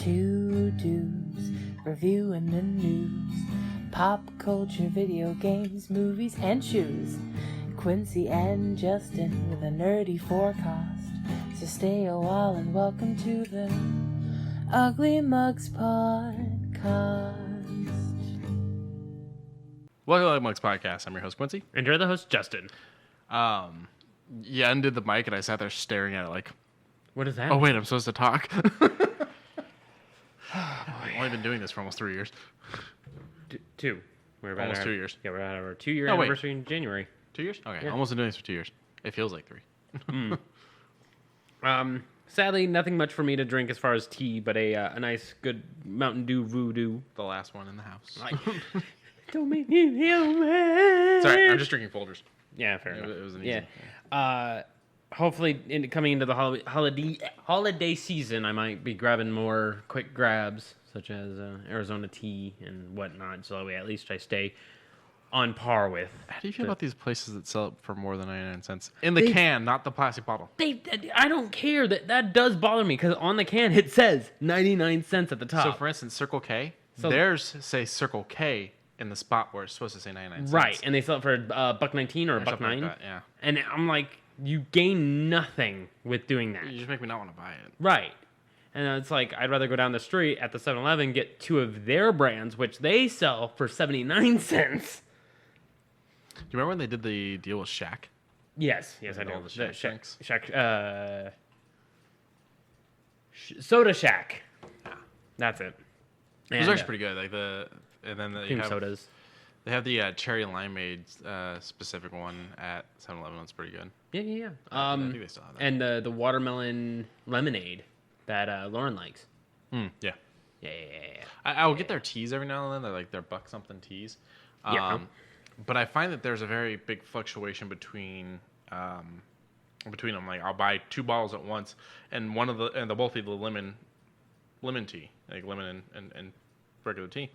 Two dudes reviewing the news, pop culture, video games, movies, and shoes. Quincy and Justin with a nerdy forecast. So stay a while and welcome to the Ugly Mugs Podcast. Welcome to the Mugs Podcast. I'm your host, Quincy. And you're the host, Justin. You undid the mic, and I sat there staring at it like, what is that? oh, wait, I'm supposed to talk. I've only been doing this for almost 3 years. Two. We're about Almost 2 years. Yeah, we're at our 2-year Oh, wait. anniversary in January. 2 years? Okay, Yeah. almost been doing this for 2 years. It feels like 3. Sadly, nothing much for me to drink as far as tea, but a nice, good Mountain Dew Voodoo. The last one in the house. Don't make me feel bad. Sorry, I'm just drinking Folgers. Yeah, fair enough. It was an easy. Yeah. Hopefully, coming into the holiday season, I might be grabbing more quick grabs, such as Arizona tea and whatnot, so that way at least I stay on par with. How do you feel about these places that sell it for more than 99 cents? In the can, not the plastic bottle. I don't care. That does bother me, because on the can it says 99 cents at the top. So, for instance, Circle K, theirs say Circle K in the spot where it's supposed to say 99 cents. Right, and they sell it for $1.19 or $1.09. Like that, yeah. And I'm like, you gain nothing with doing that. You just make me not want to buy it. Right. And it's like, I'd rather go down the street at the 7-Eleven, get two of their brands, which they sell for 79 cents. Do you remember when they did the deal with Shaq? Yes, I All do. the Shaq drinks? Soda Shack. That's it. It was actually pretty good. Like and then cream sodas. They have the cherry limeade specific one at 7-Eleven. That's pretty good. Yeah. I think they still have that. And the watermelon lemonade that Lauren likes. Yeah. Yeah. I'll get their teas every now and then. They're like their buck something teas. But I find that there's a very big fluctuation between them. Like I'll buy 2 bottles at once, and they'll both be the lemon tea, like lemon and regular tea,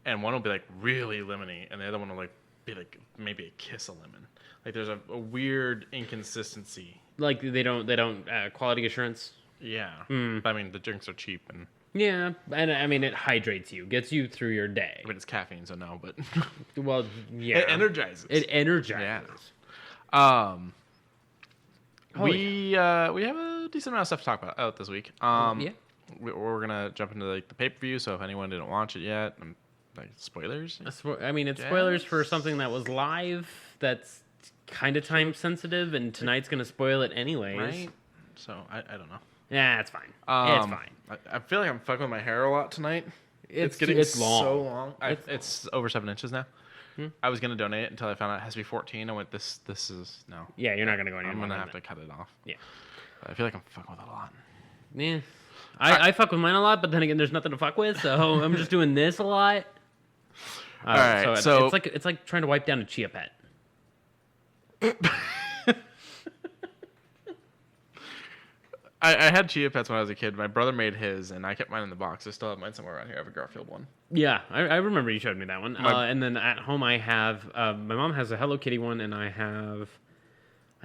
and one will be like really lemony, and the other one will like be like maybe a kiss of lemon. Like there's a weird inconsistency. Like they don't quality assurance. Yeah. But I mean the drinks are cheap and. Yeah, and I mean, it hydrates you, gets you through your day. I mean, it's caffeine, so no, but... Well, yeah. It energizes. Yeah. We have a decent amount of stuff to talk about this week. Yeah. We're going to jump into like the pay-per-view, so if anyone didn't watch it yet, like spoilers? I mean, it's spoilers for something that was live that's kind of time-sensitive, and tonight's going to spoil it anyways. Right? So, I don't know. Yeah, it's fine. It's fine. I feel like I'm fucking with my hair a lot tonight. It's getting long. so long. It's over 7 inches now. I was gonna donate it until I found out it has to be 14. I went, this is no. Yeah, you're not gonna go I'm anywhere. gonna have to cut it off. Yeah. But I feel like I'm fucking with it a lot. Yeah. I fuck with mine a lot, but then again, there's nothing to fuck with, so I'm just doing this a lot. All right, so it's like trying to wipe down a chia pet. I had chia pets when I was a kid. My brother made his, and I kept mine in the box. I still have mine somewhere around here. I have a Garfield one. Yeah, I remember you showed me that one. And then at home I have, my mom has a Hello Kitty one, and I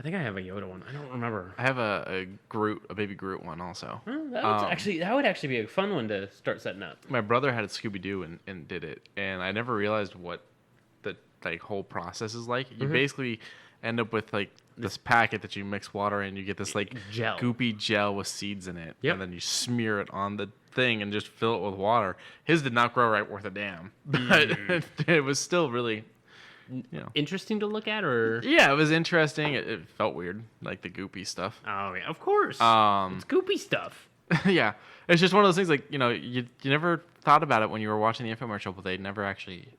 think I have a Yoda one. I don't remember. I have a baby Groot one also. That would actually be a fun one to start setting up. My brother had a Scooby-Doo and did it, and I never realized what the whole process is like. You basically end up with like this packet that you mix water in. You get this like gel, goopy gel with seeds in it, yep. And then you smear it on the thing and just fill it with water. His did not grow right worth a damn, but it was still really, interesting to look at. Or yeah, it was interesting. It felt weird, like the goopy stuff. Oh yeah, of course. It's goopy stuff. Yeah, it's just one of those things. Like you never thought about it when you were watching the infomercial, but they never actually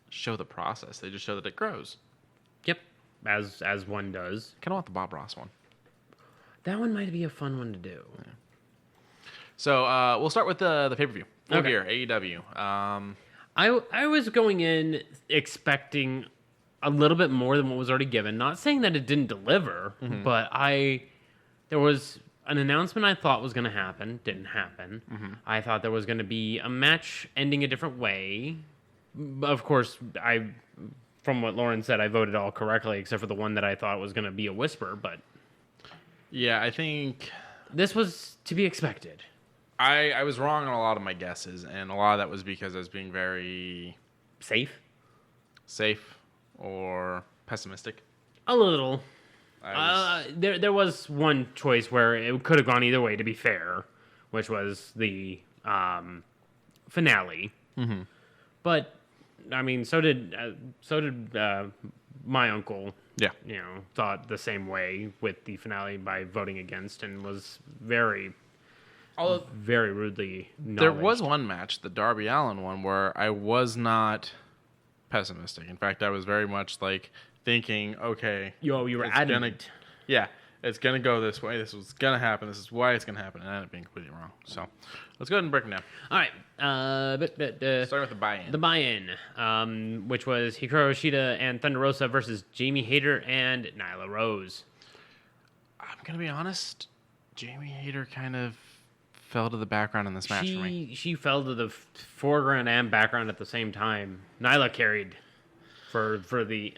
show the process. They just show that it grows. Yep. As one does. I kind of want the Bob Ross one. That one might be a fun one to do. Yeah. So we'll start with the pay-per-view. Okay. Here, AEW. I was going in expecting a little bit more than what was already given. Not saying that it didn't deliver, but there was an announcement I thought was going to happen. Didn't happen. I thought there was going to be a match ending a different way. Of course, from what Lauren said, I voted all correctly, except for the one that I thought was going to be a whisper, but... Yeah, I think... This was to be expected. I was wrong on a lot of my guesses, and a lot of that was because I was being very Safe? safe or pessimistic. A little. I was, There was one choice where it could have gone either way, to be fair, which was the finale. mm-hmm. But I mean, so did my uncle. Yeah. Thought the same way with the finale by voting against, and was very rudely acknowledged. There was one match, the Darby Allin one, where I was not pessimistic. In fact, I was very much like thinking, okay, you were adamant. It's gonna go this way. This was gonna happen. This is why it's gonna happen, and I ended up being completely wrong. So let's go ahead and break them down. All right. Starting with the buy-in. The buy-in, which was Hikaru Shida and Thunder Rosa versus Jamie Hayter and Nyla Rose. I'm gonna be honest. Jamie Hayter kind of fell to the background in this match for me. She fell to the foreground and background at the same time. Nyla carried for the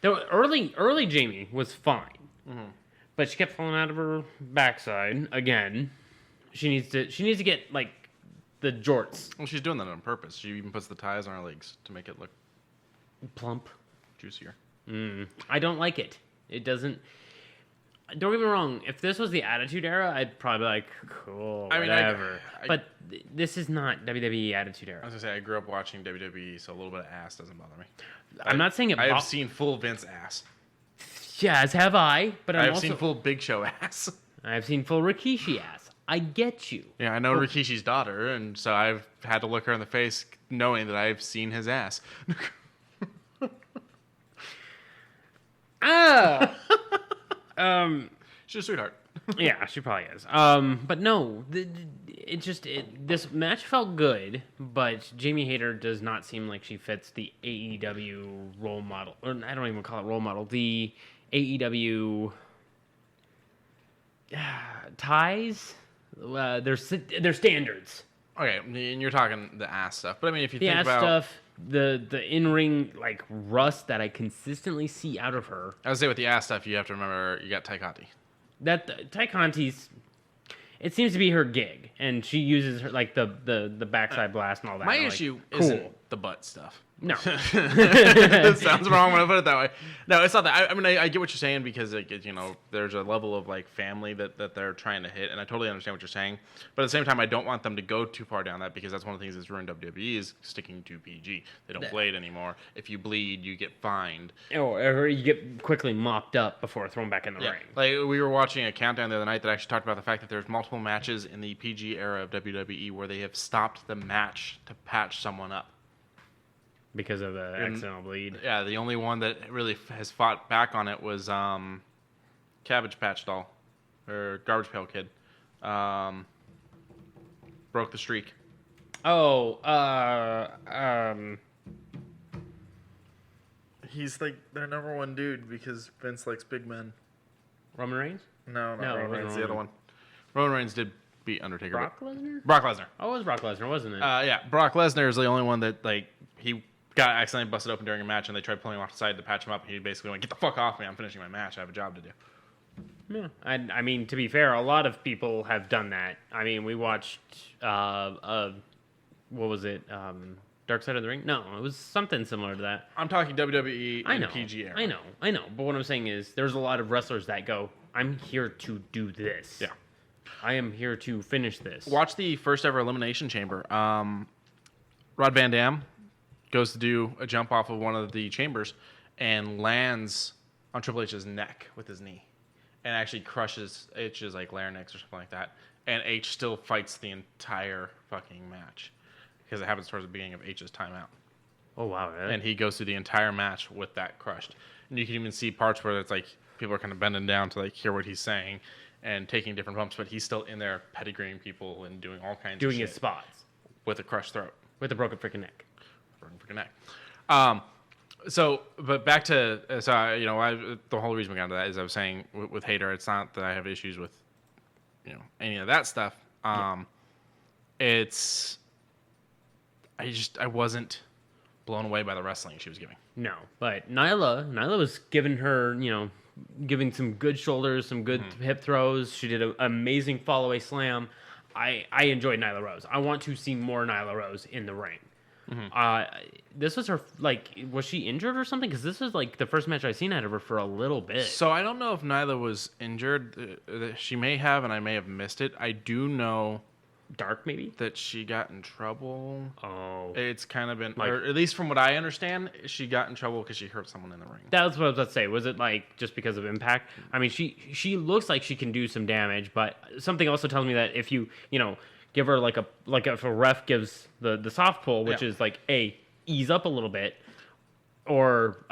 early Jamie was fine, but she kept falling out of her backside again. She needs to get like the jorts. Well, she's doing that on purpose. She even puts the ties on her legs to make it look plump, juicier. I don't like it. It doesn't. Don't get me wrong. If this was the Attitude Era, I'd probably be like, cool, whatever. But this is not WWE Attitude Era. I was gonna say I grew up watching WWE, so a little bit of ass doesn't bother me. I'm not saying it. I have seen full Vince ass. Yeah, as have I. But I've seen full Big Show ass. I've seen full Rikishi ass. I get you. Yeah, I know Rikishi's daughter, and so I've had to look her in the face knowing that I've seen his ass. She's a sweetheart. Yeah, she probably is. But no, this match felt good, but Jamie Hayter does not seem like she fits the AEW role model, or I don't even call it role model. The AEW ties, their standards. Okay, and you're talking the ass stuff, but I mean, if you The think ass about stuff, the in-ring like rust that I consistently see out of her. I would say with the ass stuff, you have to remember you got Ty Conti. That Ty Conti's, it seems to be her gig, and she uses her like the backside blast and all that. My and issue cool. isn't the butt stuff. No, It sounds wrong when I put it that way. No, it's not that. I mean, I get what you're saying because there's a level of like family that they're trying to hit, and I totally understand what you're saying. But at the same time, I don't want them to go too far down that because that's one of the things that's ruined WWE is sticking to PG. They don't blade anymore. If you bleed, you get fined. or you get quickly mopped up before thrown back in the ring. Like we were watching a countdown the other night that actually talked about the fact that there's multiple matches in the PG era of WWE where they have stopped the match to patch someone up. Because of the accidental bleed. Yeah, the only one that really has fought back on it was Cabbage Patch Doll, or Garbage Pail Kid. Broke the streak. Oh, He's like their number one dude because Vince likes big men. Roman Reigns? No, No, it Roman wasn't Reigns, the Roman. other one. Roman Reigns did beat Undertaker. Brock Lesnar? Brock Lesnar. Oh, it was Brock Lesnar, wasn't it? Yeah, Brock Lesnar is the only one that like he got accidentally busted open during a match, and they tried pulling him off the side to patch him up. And he basically went, "Get the fuck off me! I'm finishing my match. I have a job to do." Yeah. I mean, to be fair, a lot of people have done that. I mean, we watched, what was it? Dark Side of the Ring? No, it was something similar to that. I'm talking WWE I and know, PG era. I know. But what I'm saying is there's a lot of wrestlers that go, I'm here to do this. Yeah. I am here to finish this. Watch the first ever Elimination Chamber. Rod Van Dam goes to do a jump off of one of the chambers and lands on Triple H's neck with his knee and actually crushes H's like larynx or something like that. And H still fights the entire fucking match because it happens towards the beginning of H's timeout. Oh, wow. Really? And he goes through the entire match with that crushed. And you can even see parts where it's like people are kind of bending down to like hear what he's saying and taking different bumps, but he's still in there pedigreeing people and doing all kinds of shit. Doing his spots. With a crushed throat. With a broken freaking neck. Broken freaking neck. But back to, the whole reason we got into that is I was saying with Hayter, it's not that I have issues with, any of that stuff. It's, I wasn't blown away by the wrestling she was giving. No, but Nyla was giving her, giving some good shoulders, some good hip throws. She did an amazing follow-away slam. I enjoyed Nyla Rose. I want to see more Nyla Rose in the ring. This was her, was she injured or something? Because this was like the first match I've seen out of her for a little bit. So I don't know if Nyla was injured. She may have, and I may have missed it. I do know Dark, maybe? that she got in trouble. Oh. It's kind of been, or at least from what I understand, she got in trouble because she hurt someone in the ring. That's what I was about to say. Was it like just because of impact? I mean, she looks like she can do some damage, but something also tells me that if you give her like if a ref gives the soft pull, which is like ease up a little bit, or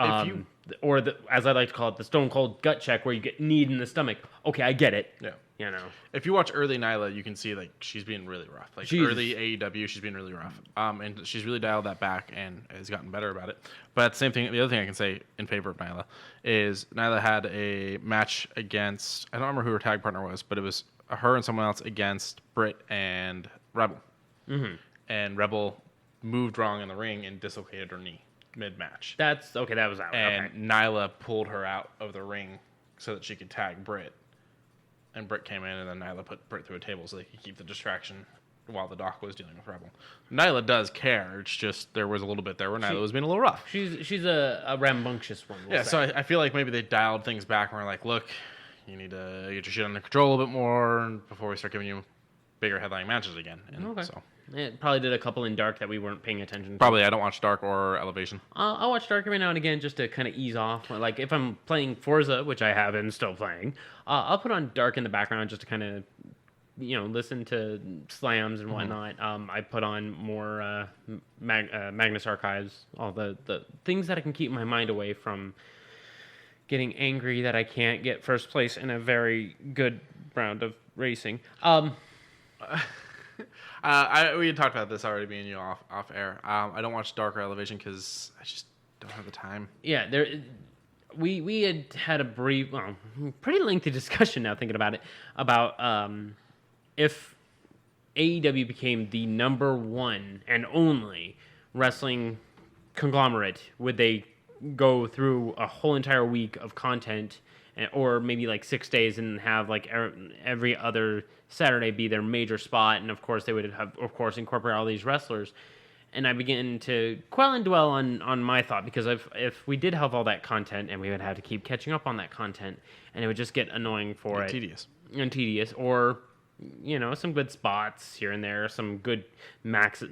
as I like to call it, the stone cold gut check where you get kneed in the stomach. Okay, I get it. Yeah. If you watch early Nyla, you can see like she's being really rough. Like early AEW, she's being really rough. And she's really dialed that back and has gotten better about it. But the other thing I can say in favor of Nyla is Nyla had a match against, I don't remember who her tag partner was, but it was her and someone else against Britt and Rebel. Mm-hmm. And Rebel moved wrong in the ring and dislocated her knee mid-match. That was out. And Nyla pulled her out of the ring so that she could tag Britt. And Britt came in, and then Nyla put Britt through a table so they could keep the distraction while the Doc was dealing with Rebel. Nyla does care. It's just there was a little bit there where Nyla was being a little rough. She's a rambunctious one. We'll say. So I feel like maybe they dialed things back and were like, look, you need to get your shit under control a little bit more before we start giving you bigger headlining matches again. And so it probably did a couple in Dark that we weren't paying attention to. Probably. I don't watch Dark or Elevation. I'll watch Dark every now and again just to kind of ease off. Like if I'm playing Forza, which I have and still playing, I'll put on Dark in the background just to kind of, listen to slams and whatnot. I put on more Magnus Archives, all the things that I can keep my mind away from getting angry that I can't get first place in a very good round of racing. We had talked about this already, me and you off air. I don't watch Dark or Elevation because I just don't have the time. Yeah, we had a brief, pretty lengthy discussion now thinking about it, about if AEW became the number one and only wrestling conglomerate, would they go through a whole entire week of content, or maybe like 6 days, and have like every other Saturday be their major spot, and of course they would have, of course, incorporate all these wrestlers. And I begin to quell and dwell on my thought, because if we did have all that content, and we would have to keep catching up on that content, and it would just get annoying for it. And tedious. Or, some good spots here and there, some good mix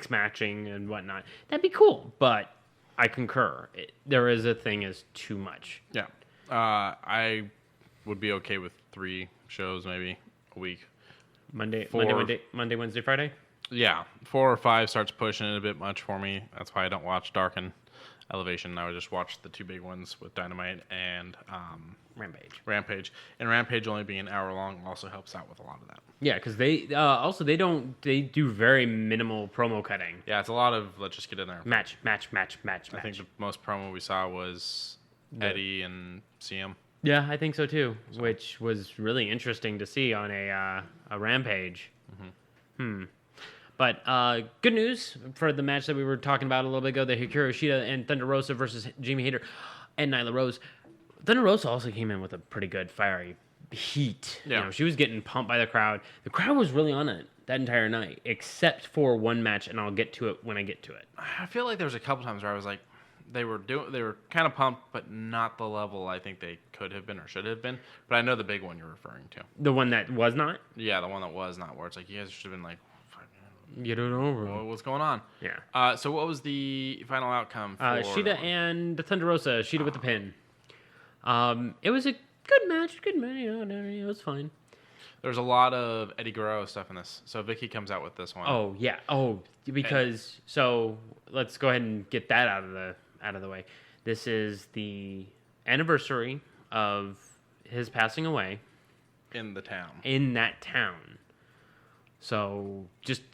matching and whatnot. That'd be cool, but I concur. There is a thing as too much. Yeah. I would be okay with 3 shows maybe a week. Monday, Wednesday, Friday? Yeah. 4 or 5 starts pushing it a bit much for me. That's why I don't watch Dark and Elevation. I would just watch the 2 big ones with Dynamite and Rampage. And Rampage only being an hour long also helps out with a lot of that. Yeah, because they do very minimal promo cutting. Yeah, it's a lot of let's just get in there. Match. I think the most promo we saw was Eddie and CM. Yeah, I think so too, which was really interesting to see on a Rampage. But good news for the match that we were talking about a little bit ago, the Hikaru Shida and Thunder Rosa versus Jamie Hayter and Nyla Rose. Thunder Rosa also came in with a pretty good fiery heat. Yeah. She was getting pumped by the crowd. The crowd was really on it that entire night, except for one match, and I'll get to it when I get to it. I feel like there was a couple times where I was like, they were kind of pumped, but not the level I think they could have been or should have been. But I know the big one you're referring to. The one that was not? Yeah, the one that was not, where it's like, you guys should have been like, get it over. What's going on? Yeah. So what was the final outcome for Shida and Thunder Rosa? Shida with the pin. It was a good match. It was fine. There's a lot of Eddie Guerrero stuff in this. So Vicky comes out with this one. Oh yeah. Because so let's go ahead and get that out of the way. This is the anniversary of his passing away in that town. So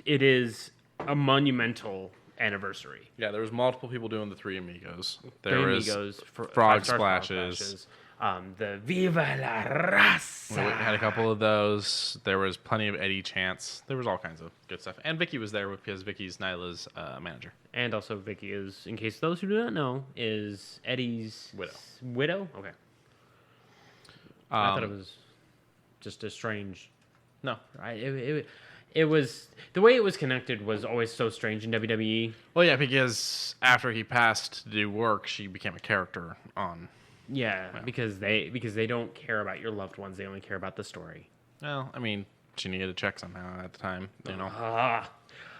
it is a monumental anniversary. Yeah, there was multiple people doing the Three Amigos. There was frog splashes. The Viva la Raza. We had a couple of those. There was plenty of Eddie chants. There was all kinds of good stuff. And Vicky was there because Vicky's Nyla's manager. And also Vicky is, in case those who do not know, is Eddie's widow? Okay. I thought it was just a strange No. Right? It was the way it was connected was always so strange in WWE. Well, yeah, because after he passed to do work, she became a character on. Yeah, because they don't care about your loved ones. They only care about the story. Well, I mean, she needed a check somehow at the time, you know.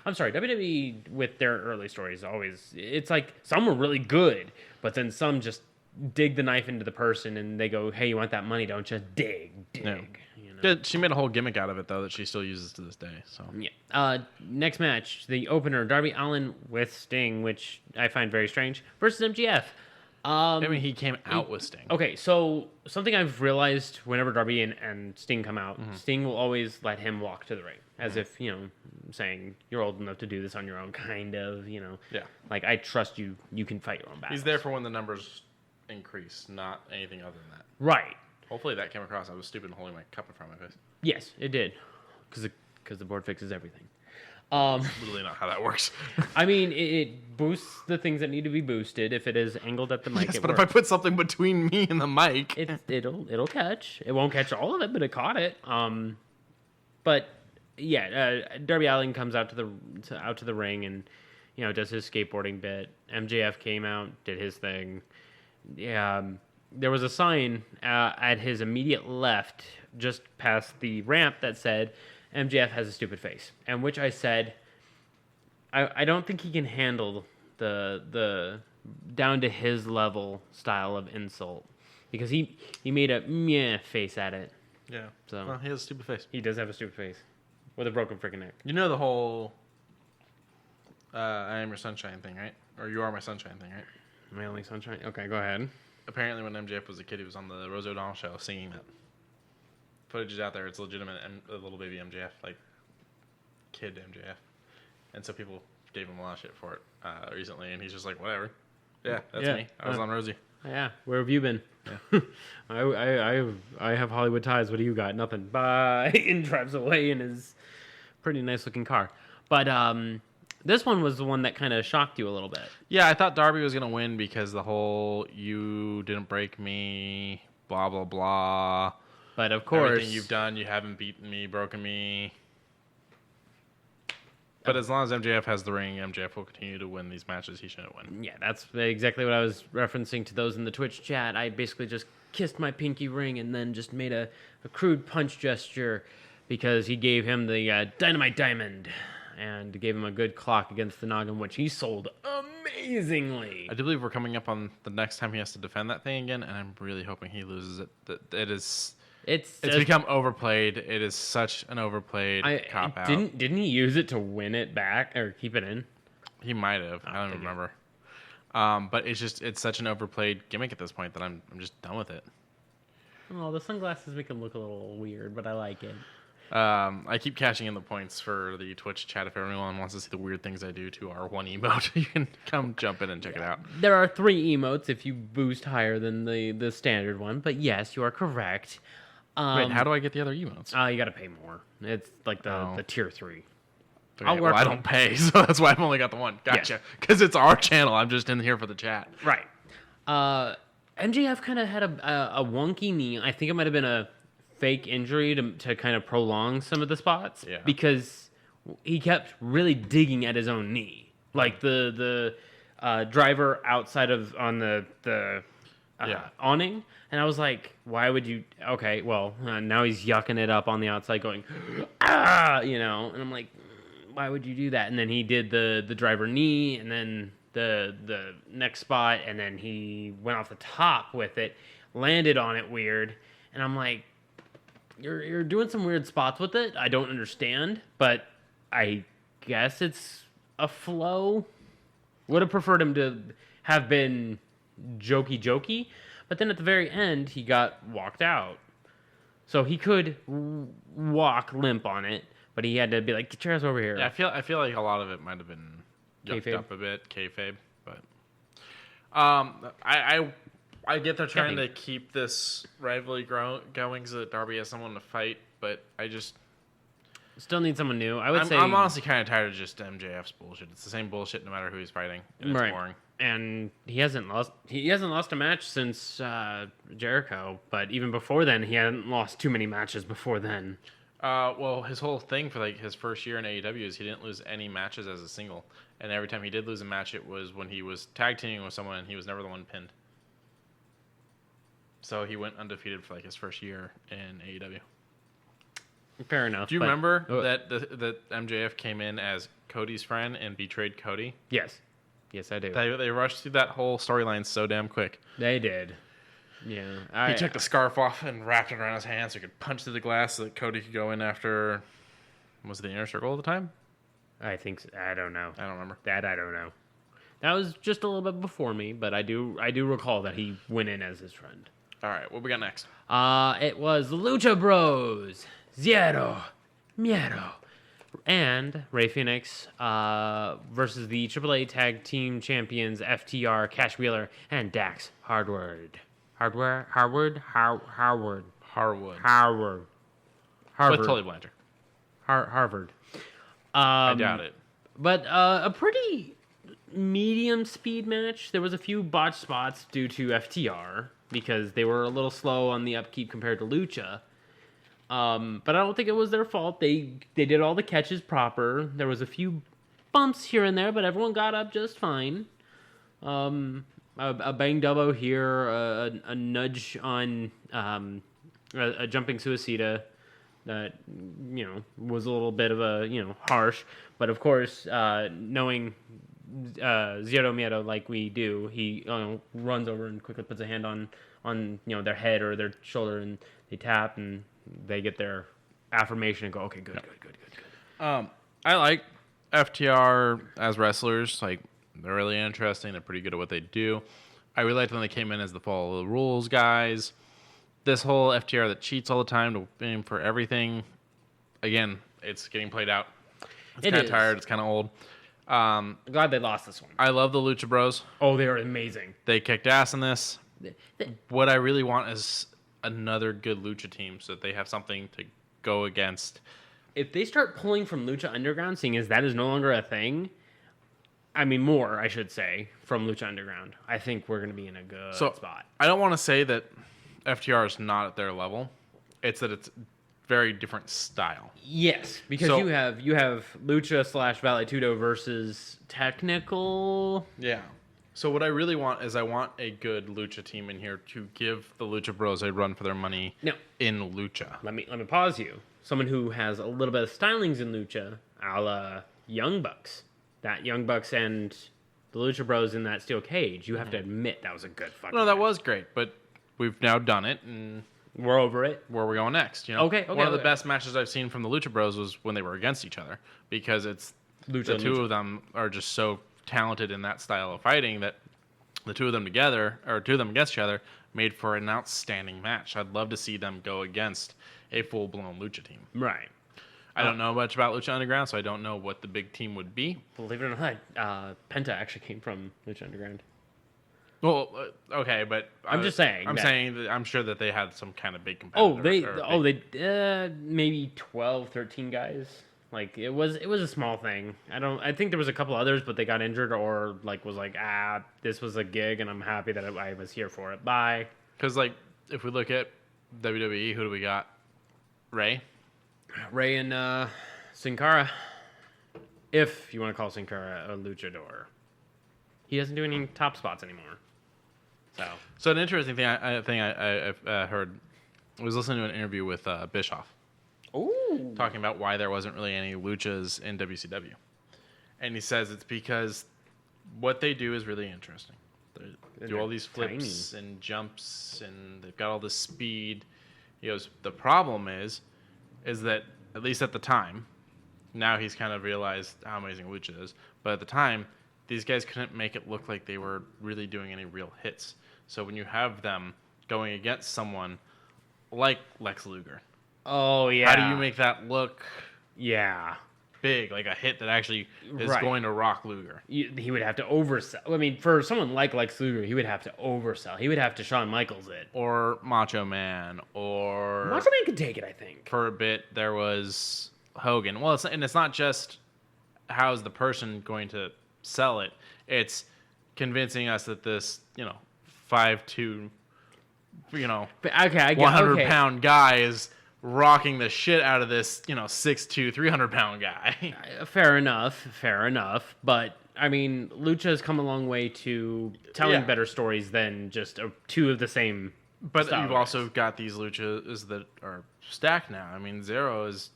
I'm sorry, WWE with their early stories always, it's like some were really good, but then some just dig the knife into the person and they go, hey, you want that money, don't you? Dig. Yeah. You know? Yeah, she made a whole gimmick out of it, though, that she still uses to this day. So Yeah. Next match, the opener, Darby Allin with Sting, which I find very strange, versus MGF. I mean, he came out with Sting. Okay, so something I've realized whenever Darby and Sting come out, Sting will always let him walk to the ring, as if, you know, saying, you're old enough to do this on your own, kind of, you know. Yeah. Like, I trust you, you can fight your own battles. He's there for when the numbers increase, not anything other than that. Right. Hopefully that came across. I was stupid holding my cup in front of my face. Yes, it did. Because the board fixes everything. Literally not how that works. I mean, it boosts the things that need to be boosted. If it is angled at the mic, Yes, it but works. if I put something between me and the mic... It'll catch. It won't catch all of it, but it caught it. But yeah, Darby Allin comes out to the ring and, you know, does his skateboarding bit. MJF came out, did his thing. Yeah, there was a sign at his immediate left, just past the ramp, that said, MJF has a stupid face. And which I said, I don't think he can handle the down to his level style of insult. Because he made a meh face at it. Yeah. So Well, he has a stupid face. he does have a stupid face. With a broken freaking neck. You know the whole I am your sunshine thing, right? Or you are my sunshine thing, right? My only sunshine? Okay, go ahead. Apparently when MJF was a kid, he was on the Rosie O'Donnell show singing that. Footage is out there. It's legitimate. A little baby MJF, like kid MJF. And so people gave him a lot of shit for it recently, and he's just like, whatever. Yeah, that's me. I was on Rosie. Yeah, where have you been? Yeah. I have Hollywood ties. What do you got? Nothing. Bye. And drives away in his pretty nice looking car. But this one was the one that kind of shocked you a little bit. Yeah, I thought Darby was gonna win because the whole "you didn't break me," blah blah blah. But of course, everything you've done, you haven't beaten me, broken me. But as long as MJF has the ring, MJF will continue to win these matches he shouldn't win. Yeah, that's exactly what I was referencing to those in the Twitch chat. I basically just kissed my pinky ring and then just made a crude punch gesture because he gave him the dynamite diamond and gave him a good clock against the noggin, which he sold amazingly. I do believe we're coming up on the next time he has to defend that thing again, and I'm really hoping he loses it. It's become overplayed. It is such an overplayed cop out. Didn't he use it to win it back or keep it in? He might have. I don't remember. But it's such an overplayed gimmick at this point that I'm just done with it. Oh, the sunglasses make him look a little weird, but I like it. I keep cashing in the points for the Twitch chat. If everyone wants to see the weird things I do to our one emote, you can come jump in and check it out. There are 3 emotes if you boost higher than the standard one, but yes, you are correct. Wait, how do I get the other emotes? You got to pay more. It's like the tier 3. Okay, I don't pay, so that's why I've only got the one. Gotcha. Because it's our channel. I'm just in here for the chat. Right. MJF kind of had a wonky knee. I think it might have been a fake injury to kind of prolong some of the spots. Yeah. Because he kept really digging at his own knee. Like the driver outside of on the awning. And I was like, why would you... Okay, well, now he's yucking it up on the outside going, ah, you know. And I'm like, why would you do that? And then he did the driver knee and then the next spot. And then he went off the top with it, landed on it weird. And I'm like, you're doing some weird spots with it. I don't understand. But I guess it's a flow. Would have preferred him to have been jokey. But then at the very end, he got walked out. So he could walk limp on it, but he had to be like, get your ass over here. Yeah, I feel like a lot of it might have been yucked Kayfabe. up a bit, kayfabe. But I get they're trying to keep this rivalry going so that Darby has someone to fight, but I just... Still need someone new. I'm honestly kind of tired of just MJF's bullshit. It's the same bullshit no matter who he's fighting, and it's boring. And he hasn't lost a match since Jericho, but even before then, he hadn't lost too many matches before then. Well, his whole thing for like his first year in AEW is he didn't lose any matches as a single, and every time he did lose a match, it was when he was tag teaming with someone, and he was never the one pinned. So he went undefeated for like his first year in AEW. Fair enough. Do you remember that MJF came in as Cody's friend and betrayed Cody? Yes, I do. They rushed through that whole storyline so damn quick. They did. Yeah. He took the scarf off and wrapped it around his hand so he could punch through the glass so that Cody could go in after. Was it the Inner Circle at the time? I think so. I don't know. I don't remember. I don't know. That was just a little bit before me, but I do recall that he went in as his friend. All right, what we got next? It was the Lucha Bros, Zero, Miedo, and Rey Fenix versus the AAA Tag Team Champions FTR, Cash Wheeler, and Dax Harwood. Harwood. With Tully Blanchard. Harvard. I doubt it. But a pretty medium speed match. There was a few botched spots due to FTR because they were a little slow on the upkeep compared to Lucha. But I don't think it was their fault. They did all the catches proper. There was a few bumps here and there, but everyone got up just fine. A bang double here, a nudge on a jumping suicida that was a little bit of a harsh, but of course knowing Zero Miedo like we do, he runs over and quickly puts a hand on their head or their shoulder, and they tap and they get their affirmation and go, okay, good. I like FTR as wrestlers. Like, they're really interesting. They're pretty good at what they do. I really liked when they came in as the follow the rules guys. This whole FTR that cheats all the time to aim for everything. Again, it's getting played out. It's kind of tired. It's kind of old. Glad they lost this one. I love the Lucha Bros. Oh, they are amazing. They kicked ass in this. What I really want is another good Lucha team so that they have something to go against. If they start pulling from Lucha Underground, seeing as that is no longer a thing, I mean, more, I should say, from Lucha Underground, I think we're going to be in a good spot. I don't want to say that FTR is not at their level. It's that it's very different style. Yes, because you have Lucha / Vale Tudo versus Technical. Yeah. So what I really want is I want a good Lucha team in here to give the Lucha Bros a run for their money in Lucha. Let me pause you. Someone who has a little bit of stylings in Lucha, a la Young Bucks. That Young Bucks and the Lucha Bros in that steel cage, you have to admit that was a good fucking No, that match. was great, but we've now done it, and we're over it. Where are we going next? Okay. One of the best matches I've seen from the Lucha Bros was when they were against each other, because it's the two of them are just so talented in that style of fighting that the two of them together, or two of them against each other, made for an outstanding match. I'd love to see them go against a full-blown Lucha team. Right. I don't know much about Lucha Underground, so I don't know what the big team would be. Believe it or not, Penta actually came from Lucha Underground. Well, okay, but I'm just saying. I'm sure that they had some kind of big competitor. They maybe 12, 13 guys. Like it was a small thing. I think there was a couple others, but they got injured or this was a gig and I'm happy that I was here for it. Bye. Because if we look at WWE, who do we got? Ray and Sin Cara. If you want to call Sin Cara a luchador. He doesn't do any top spots anymore. So an interesting thing I heard, I was listening to an interview with Bischoff. Ooh. Talking about why there wasn't really any luchas in WCW. And he says it's because what they do is really interesting. They do all these flips and jumps, and they've got all this speed. He goes, the problem is that, at least at the time, now he's kind of realized how amazing lucha is, but at the time, these guys couldn't make it look like they were really doing any real hits. So when you have them going against someone like Lex Luger, oh yeah, how do you make that look big, like a hit that actually is going to rock Luger? He would have to oversell. I mean, for someone like Lex Luger, he would have to oversell. He would have to Shawn Michaels it. Or Macho Man. Or Macho Man could take it, I think. For a bit, there was Hogan. Well, it's not just how's the person going to sell it. It's convincing us that this, 5'2", 100-pound guy is rocking the shit out of this, 6'2", 300-pound guy. Fair enough. But I mean, Lucha has come a long way to telling better stories than just two of the same. But you've also got these luchas that are stacked now. I mean, Zero's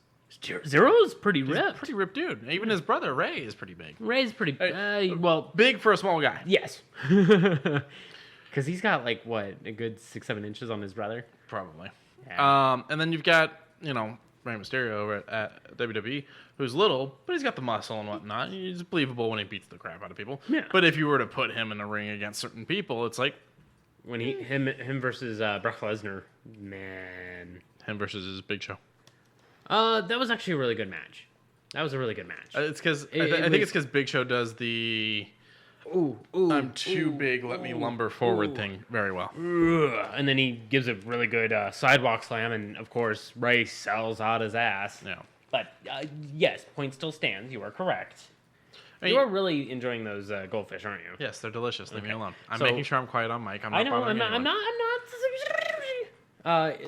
pretty ripped. He's a pretty ripped dude. Even his brother Ray is pretty big. Ray's pretty big for a small guy. Yes, because he's got a good 6-7 inches on his brother. Probably. Yeah. And then you've got Rey Mysterio over at WWE, who's little, but he's got the muscle and whatnot. He's believable when he beats the crap out of people. Yeah. But if you were to put him in a ring against certain people, it's like when him versus Brock Lesnar, man. Him versus Big Show. That was actually a really good match. It's because I think it's because Big Show does the I'm too big, let me lumber forward thing very well. And then he gives a really good sidewalk slam, and of course Ray sells out his ass. Yeah. But yes, point still stands. You are correct. You are really enjoying those goldfish, aren't you? Yes, they're delicious. Leave me alone. I'm So- making sure I'm quiet on mic. I'm not.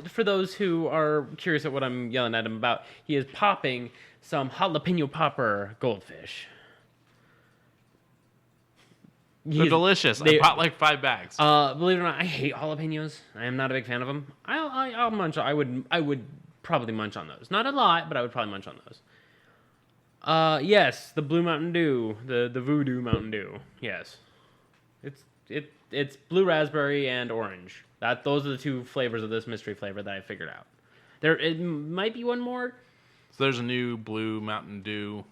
For those who are curious at what I'm yelling at him about, he is popping some jalapeno popper goldfish. They're delicious. I bought like 5 bags. Believe it or not, I hate jalapenos. I am not a big fan of them. I'll munch. I would probably munch on those. Not a lot, but I would probably munch on those. Yes, the Blue Mountain Dew, the Voodoo Mountain Dew. Yes, it's blue raspberry and orange. Those are the 2 flavors of this mystery flavor that I figured out. It might be one more. So there's a new Blue Mountain Dew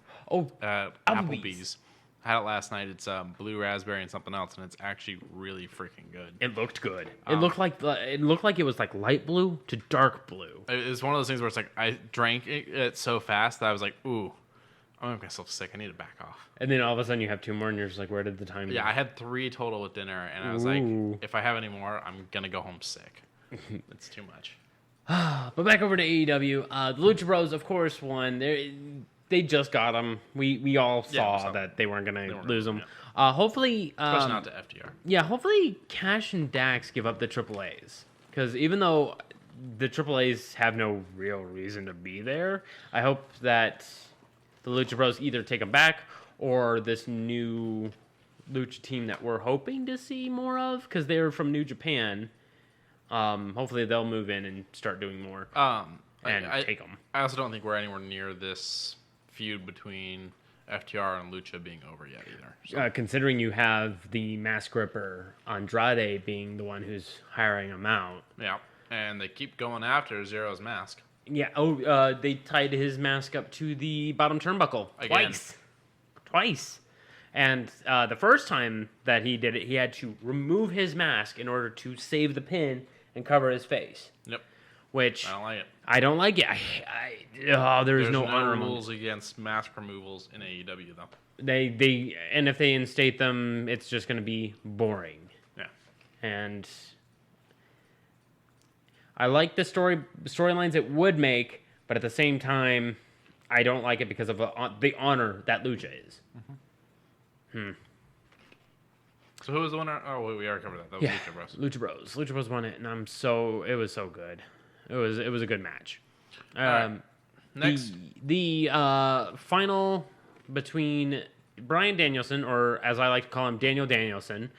at Applebee's. I had it last night. It's blue raspberry and something else, and it's actually really freaking good. It looked good. It looked like it was like light blue to dark blue. It's one of those things where it's like I drank it so fast that I was like, ooh, I'm gonna make myself sick. I need to back off. And then all of a sudden you have 2 more, and you're just like, where did the time go? Yeah, I had 3 total with dinner, and I was like, if I have any more, I'm gonna go home sick. It's too much. But back over to AEW. The Lucha Bros, of course, won. They just got them. We all saw that they weren't going to lose them. Yeah. Hopefully... Especially not to FTR. Yeah, hopefully Cash and Dax give up the AAAs. Because even though the AAAs have no real reason to be there, I hope that the Lucha Bros either take them back or this new Lucha team that we're hoping to see more of, because they're from New Japan. Hopefully they'll move in and start doing more take them. I also don't think we're anywhere near this feud between FTR and Lucha being over yet either. So. Considering you have the mask gripper Andrade being the one who's hiring him out. Yeah, and they keep going after Zero's mask. Yeah, they tied his mask up to the bottom turnbuckle. Again. Twice. And the first time that he did it, he had to remove his mask in order to save the pin and cover his face. Yep. Which I don't like it. There's no honor rules against mask removals in AEW though. They and if they instate them, it's just going to be boring. Yeah. And I like the storylines it would make, but at the same time, I don't like it because of the honor that Lucha is. Mm-hmm. So who was the winner? Oh, we already covered that. That was Lucha Bros. Lucha Bros. Lucha Bros won it, and it was so good. It was a good match. Right. Next, the final between Bryan Danielson, or as I like to call him, Daniel Danielson,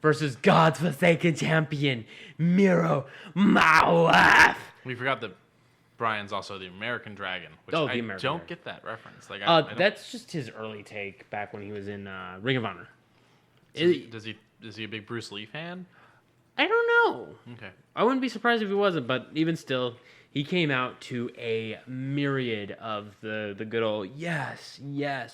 versus God's Forsaken Champion Miro Mawaf. We forgot that Bryan's also the American Dragon, which I don't get that reference. Like, that's just his early take back when he was in Ring of Honor. Is he a big Bruce Lee fan? I don't know. Okay. I wouldn't be surprised if he wasn't, but even still, he came out to a myriad of the good old yes,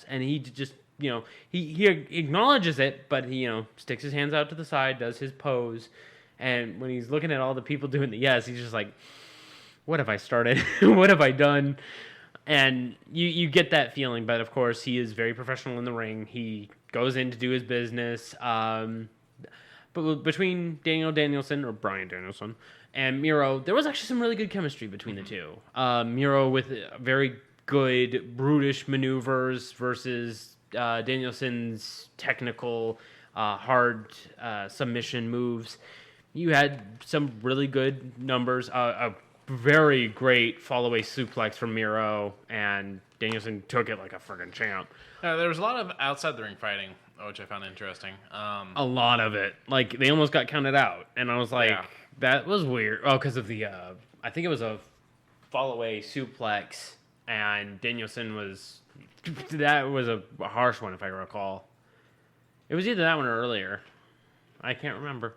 and he just, he acknowledges it, but he, sticks his hands out to the side, does his pose, and when he's looking at all the people doing the yes, he's just like, what have I started? What have I done? And you get that feeling, but of course, he is very professional in the ring. He goes in to do his business. But between Daniel Danielson, or Bryan Danielson, and Miro, there was actually some really good chemistry between the two. Miro with very good brutish maneuvers versus Danielson's technical, hard submission moves. You had some really good numbers. very great fall-away suplex from Miro, and Danielson took it like a friggin' champ. There was a lot of outside the ring fighting, which I found interesting. A lot of it. Like, they almost got counted out, and I was like, that was weird. Oh, because of the, I think it was a fall-away suplex, and Danielson was, that was a harsh one, if I recall. It was either that one or earlier. I can't remember.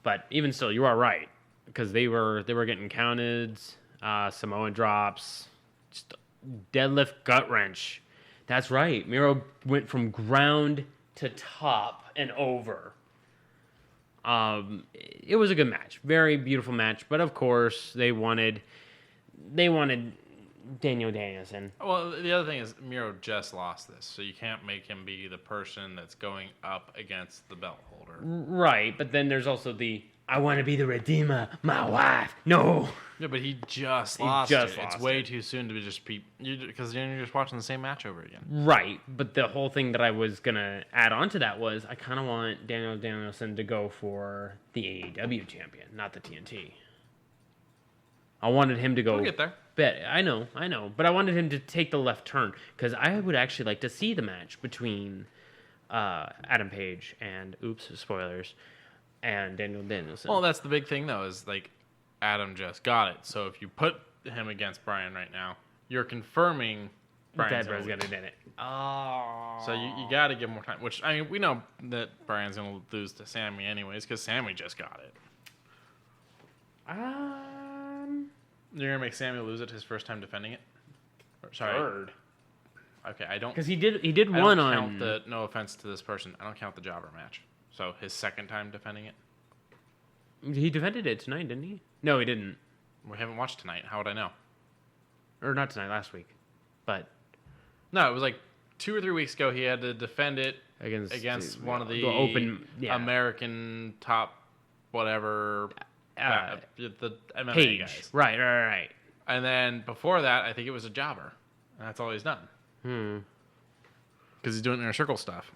But even still, you are right. Because they were getting counted, Samoan drops, just deadlift gut wrench. That's right. Miro went from ground to top and over. It was a good match, very beautiful match. But of course, they wanted Daniel Danielson. Well, the other thing is Miro just lost this, so you can't make him be the person that's going up against the belt holder. Right, but then there's also the I want to be the Redeemer, my wife. No. Yeah, but he just lost it. It's way too soon to be just because you're just watching the same match over again. Right, but the whole thing that I was gonna add on to that was I kind of want Daniel Danielson to go for the AEW champion, not the TNT. I wanted him to go. We'll get there. I know, but I wanted him to take the left turn because I would actually like to see the match between Adam Page and spoilers. And Daniel Danielson. Well, that's the big thing, though, is like Adam just got it. So if you put him against Brian right now, you're confirming Brian's going to win it. Oh. So you got to give more time. Which, I mean, we know that Brian's going to lose to Sammy anyways because Sammy just got it. You're going to make Sammy lose it his first time defending it? Third. Okay, I don't... Because he did I one don't on... count no offense to this person, I don't count the jobber match. So his second time defending it? He defended it tonight, didn't he? No, he didn't. We haven't watched tonight. How would I know? Or not tonight, last week. But no, it was like 2 or 3 weeks ago. He had to defend it against one of the open American top whatever the MMA Page. Guys. Right. And then before that, I think it was a jobber. And that's all he's done. Because he's doing inner circle stuff.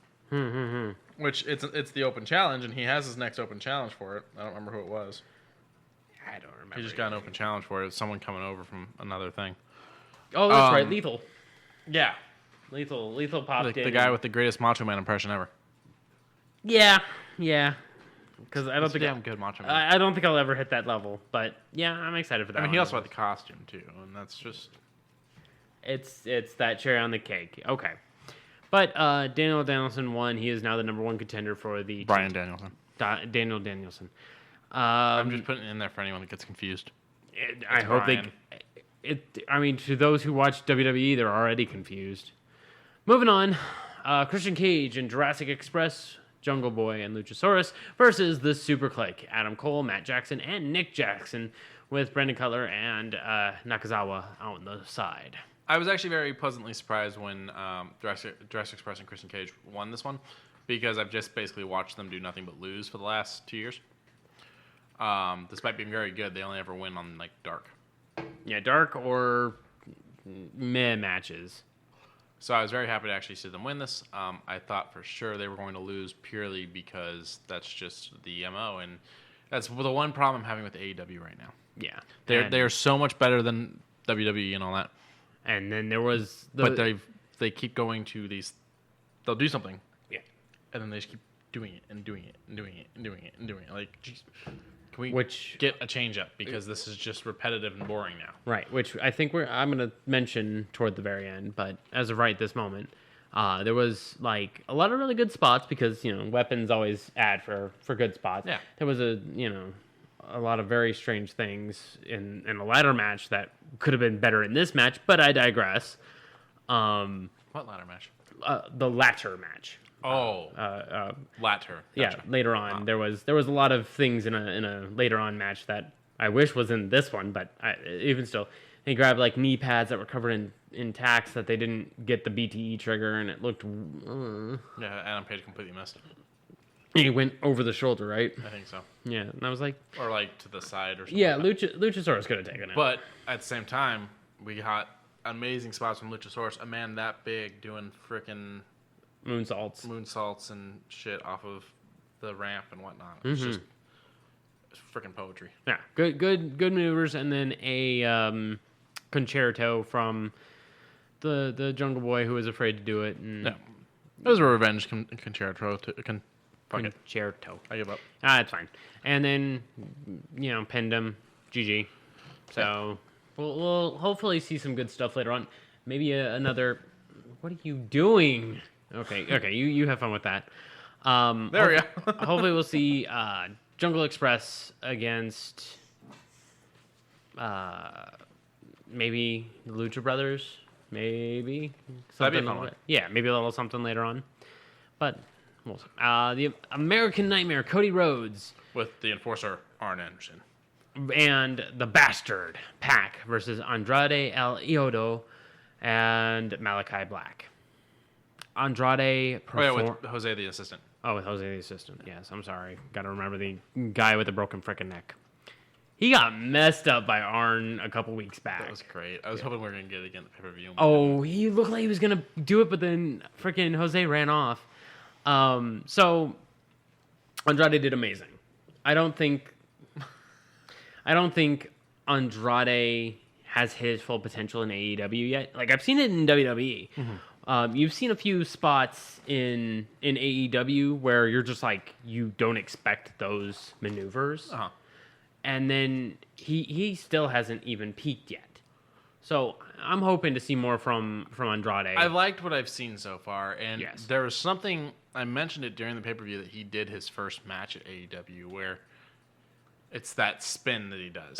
Which it's the open challenge, and he has his next open challenge for it. I don't remember who it was. I don't remember. He just got an open challenge for it. It's someone coming over from another thing. Oh, that's right, Lethal. Yeah, Lethal popped in. The guy with the greatest Macho Man impression ever. Yeah. Because I don't think damn good Macho Man. I don't think I'll ever hit that level, but yeah, I'm excited for that. I mean, he also had the costume too, and that's just. It's that cherry on the cake. Okay. But Daniel Danielson won. He is now the number 1 contender for the... Brian Danielson. Daniel Danielson. I'm just putting it in there for anyone that gets confused. I hope Brian. I mean, to those who watch WWE, they're already confused. Moving on. Christian Cage and Jurassic Express, Jungle Boy and Luchasaurus versus the Super Clique. Adam Cole, Matt Jackson, and Nick Jackson with Brandon Cutler and Nakazawa on the side. I was actually very pleasantly surprised when Jurassic Express and Christian Cage won this one because I've just basically watched them do nothing but lose for the last 2 years. Despite being very good, they only ever win on like dark. Yeah, dark or meh matches. So I was very happy to actually see them win this. I thought for sure they were going to lose purely because that's just the MO, and that's the one problem I'm having with AEW right now. Yeah, they're so much better than WWE and all that. And then there was but they keep going to these. They'll do something, and then they just keep doing it and doing it and doing it and doing it and doing it. Like, geez, can we get a change up because this is just repetitive and boring now. Right, which I think I'm going to mention toward the very end, but as of right this moment, there was like a lot of really good spots because weapons always add for good spots. Yeah, there was a lot of very strange things in a ladder match that could have been better in this match, but I digress. What ladder match? The latter match. Latter. Gotcha. Yeah, later on there was a lot of things in a later on match that I wish was in this one, but even still, they grabbed like knee pads that were covered in tacks that they didn't get the BTE trigger, and it looked. Yeah, Adam Page completely missed it. He went over the shoulder, right? I think so. Yeah, and I was like... Or like to the side or something. Yeah, like Luchasaurus could have taken it. But at the same time, we got amazing spots from Luchasaurus. A man that big doing frickin' moonsaults and shit off of the ramp and whatnot. It was just freaking poetry. Yeah, good maneuvers, and then a concerto from the Jungle Boy who was afraid to do it. And Yeah. It was a revenge concerto. Fuck it. concerto. I give up. It's fine. And then, pinned him. GG. So we'll hopefully see some good stuff later on. Maybe another. What are you doing? Okay. You have fun with that. There we go. Hopefully we'll see Jungle Express against maybe the Lucha Brothers. Maybe That'd be a something. fun one. Yeah, maybe a little something later on. But we'll see. The American Nightmare, Cody Rhodes, With the enforcer, Arn Anderson. and the Bastard Pac versus Andrade El Idolo and Malachi Black. Andrade with Jose the assistant. with Jose the assistant. Yes, I'm sorry. Got to remember the guy with the broken frickin' neck. He got messed up by Arn a couple weeks back. That was great. I was hoping we were going to get it again at the pay-per-view. Oh, he looked like he was gonna do it, but then freaking Jose ran off. So Andrade did amazing. I don't think Andrade has his full potential in AEW yet. Like, I've seen it in WWE. Mm-hmm. You've seen a few spots in AEW where you're just like, you don't expect those maneuvers. Uh-huh. And then he still hasn't even peaked yet. So I'm hoping to see more from Andrade. I liked what I've seen so far, and Yes. there was something, I mentioned it during the pay-per-view, that he did his first match at AEW, where it's that spin that he does.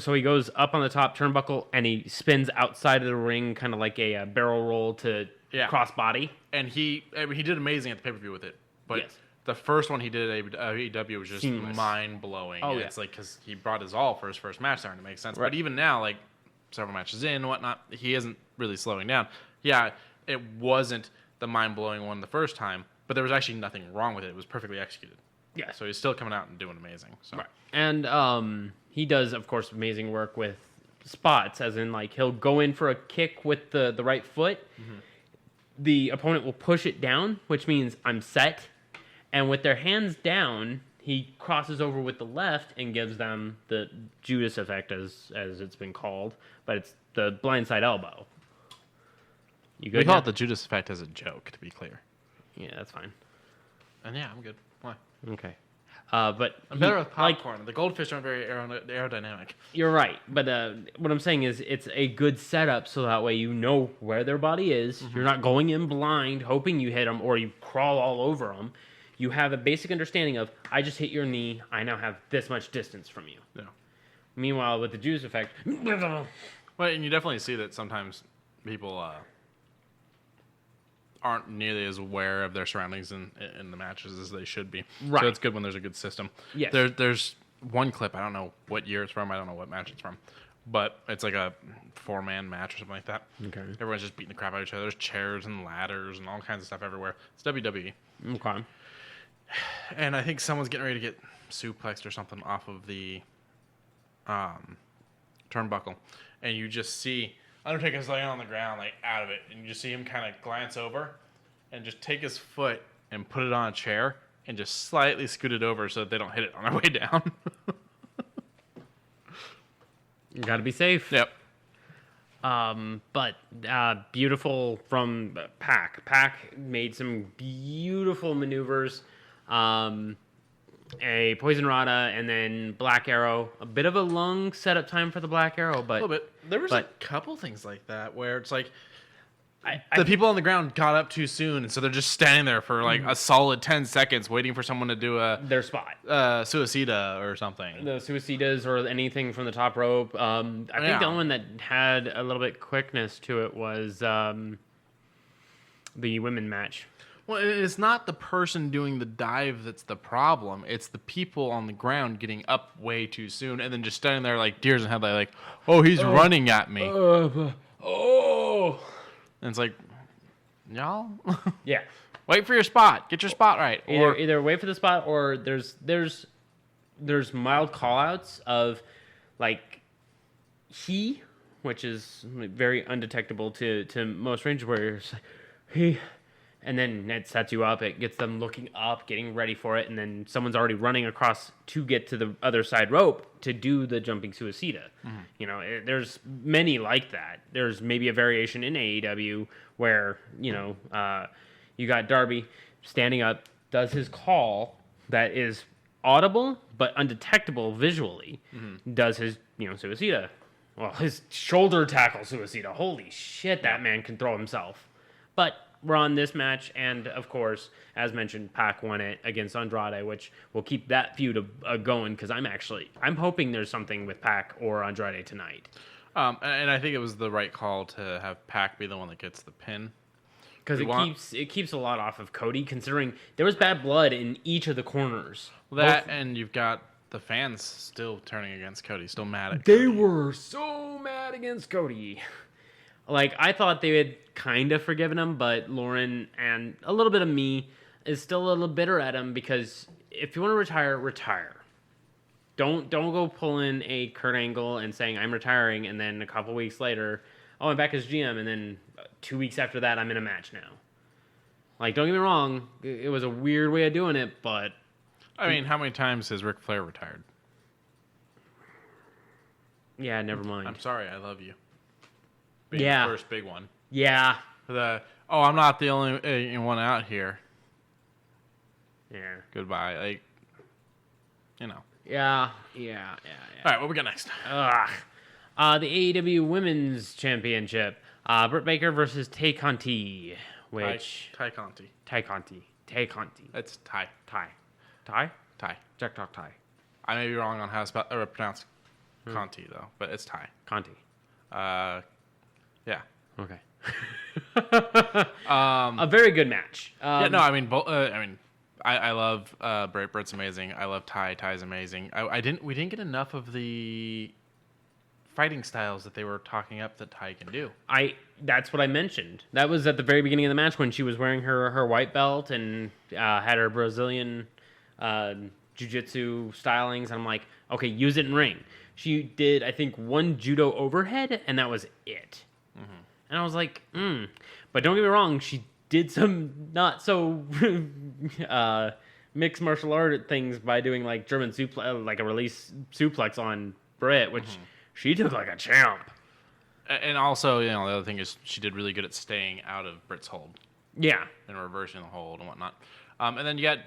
So he goes up on the top turnbuckle and he spins outside of the ring, kind of like a barrel roll to cross body. And he did amazing at the pay-per-view with it, but Yes. the first one he did at AEW was just Seamless. mind-blowing. Oh, And yeah. it's like, because he brought his all for his first match, starting to make sense. Right. But even now, like, several matches in and whatnot, he isn't really slowing down. Yeah, it wasn't the mind-blowing one the first time, but there was actually nothing wrong with it. It was perfectly executed. Yeah. So he's still coming out and doing amazing. So. Right. And he does, of course, amazing work with spots, as in, like, he'll go in for a kick with the right foot. Mm-hmm. The opponent will push it down, which means I'm set. And with their hands down, he crosses over with the left and gives them the Judas effect, as it's been called. But it's the blindside elbow. You good? We call now? it the Judas effect as a joke, to be clear. Yeah, that's fine. And yeah, I'm good. Why? Okay. But I'm better with popcorn. The goldfish aren't very aerodynamic. You're right, but what I'm saying is it's a good setup so that way you know where their body is. Mm-hmm. You're not going in blind, hoping you hit them, or you crawl all over them. You have a basic understanding of, I just hit your knee, I now have this much distance from you. Yeah. Meanwhile, with the Juice effect... Well, and you definitely see that sometimes people aren't nearly as aware of their surroundings in the matches as they should be. Right. So it's good when there's a good system. Yes. There's one clip, I don't know what year it's from, I don't know what match it's from, but it's like a 4-man match or something like that. Okay. Everyone's just beating the crap out of each other. There's chairs and ladders and all kinds of stuff everywhere. It's WWE. Okay. And I think someone's getting ready to get suplexed or something off of the turnbuckle. And you just see Undertaker's laying on the ground, like, out of it. And you just see him kind of glance over and just take his foot and put it on a chair and just slightly scoot it over so that they don't hit it on their way down. You gotta be safe. Yep. But beautiful from Pac. Pac made some beautiful maneuvers. A Poison Rana and then Black Arrow. A bit of a long setup time for the Black Arrow, but... A little bit. There was but- a couple things like that where it's like I the people on the ground got up too soon, and so they're just standing there for like a solid 10 seconds waiting for someone to do a their spot. suicida or something. The suicidas or anything from the top rope. I think Yeah. the only one that had a little bit quickness to it was the women match. Well, it's not the person doing the dive that's the problem. It's the people on the ground getting up way too soon and then just standing there like deers in headlights, like, oh, he's running at me. And it's like, y'all, Yeah. wait for your spot. Get your spot right. Either wait for the spot or there's mild call-outs of like which is very undetectable to most range warriors. And then it sets you up. It gets them looking up, getting ready for it, and then someone's already running across to get to the other side rope to do the jumping suicida. There's many like that. There's maybe a variation in AEW where, you got Darby standing up, does his call that is audible but undetectable visually, does his, suicida. Well, his shoulder tackle suicida. Holy shit, that man can throw himself. But we're on this match, and of course, as mentioned, Pac won it against Andrade, which will keep that feud going, because I'm hoping there's something with Pac or Andrade tonight. And I think it was the right call to have Pac be the one that gets the pin. Because it keeps a lot off of Cody, considering there was bad blood in each of the corners. And you've got the fans still turning against Cody, still mad at Cody. They were so mad against Cody. Like, I thought they had kind of forgiven him, but Lauren and a little bit of me is still a little bitter at him, because if you want to retire, retire. Don't go pulling a Kurt Angle and saying, I'm retiring, and then a couple weeks later, oh, I'm back as GM, and then 2 weeks after that, I'm in a match now. Like, don't get me wrong, it was a weird way of doing it, but... I mean, how many times has Ric Flair retired? Yeah, never mind. I'm sorry, I love you. Being the first big one. Yeah. I'm not the only one out here. Yeah. Goodbye. Like, Yeah. All right, what we got next? The AEW Women's Championship. Britt Baker versus Tay Conti, which... Tay Conti. Tay Conti. It's Ty. Ty? Ty. Jack Talk Ty. I may be wrong on how to pronounce Conti, though, but it's Ty. Conti. Yeah. Okay. A very good match. I love Britt. Britt's amazing. I love Ty. Ty's amazing. We didn't get enough of the fighting styles that they were talking up that Ty can do. That's what I mentioned. That was at the very beginning of the match when she was wearing her white belt and had her Brazilian jiu-jitsu stylings. And I'm like, okay, use it in ring. She did, I think, one judo overhead, and that was it. And I was like, But don't get me wrong, she did some not so mixed martial art things by doing like German suplex, like a release suplex on Britt, which she took like a champ. And also, the other thing is she did really good at staying out of Britt's hold. Yeah. And reversing the hold and whatnot. And then you got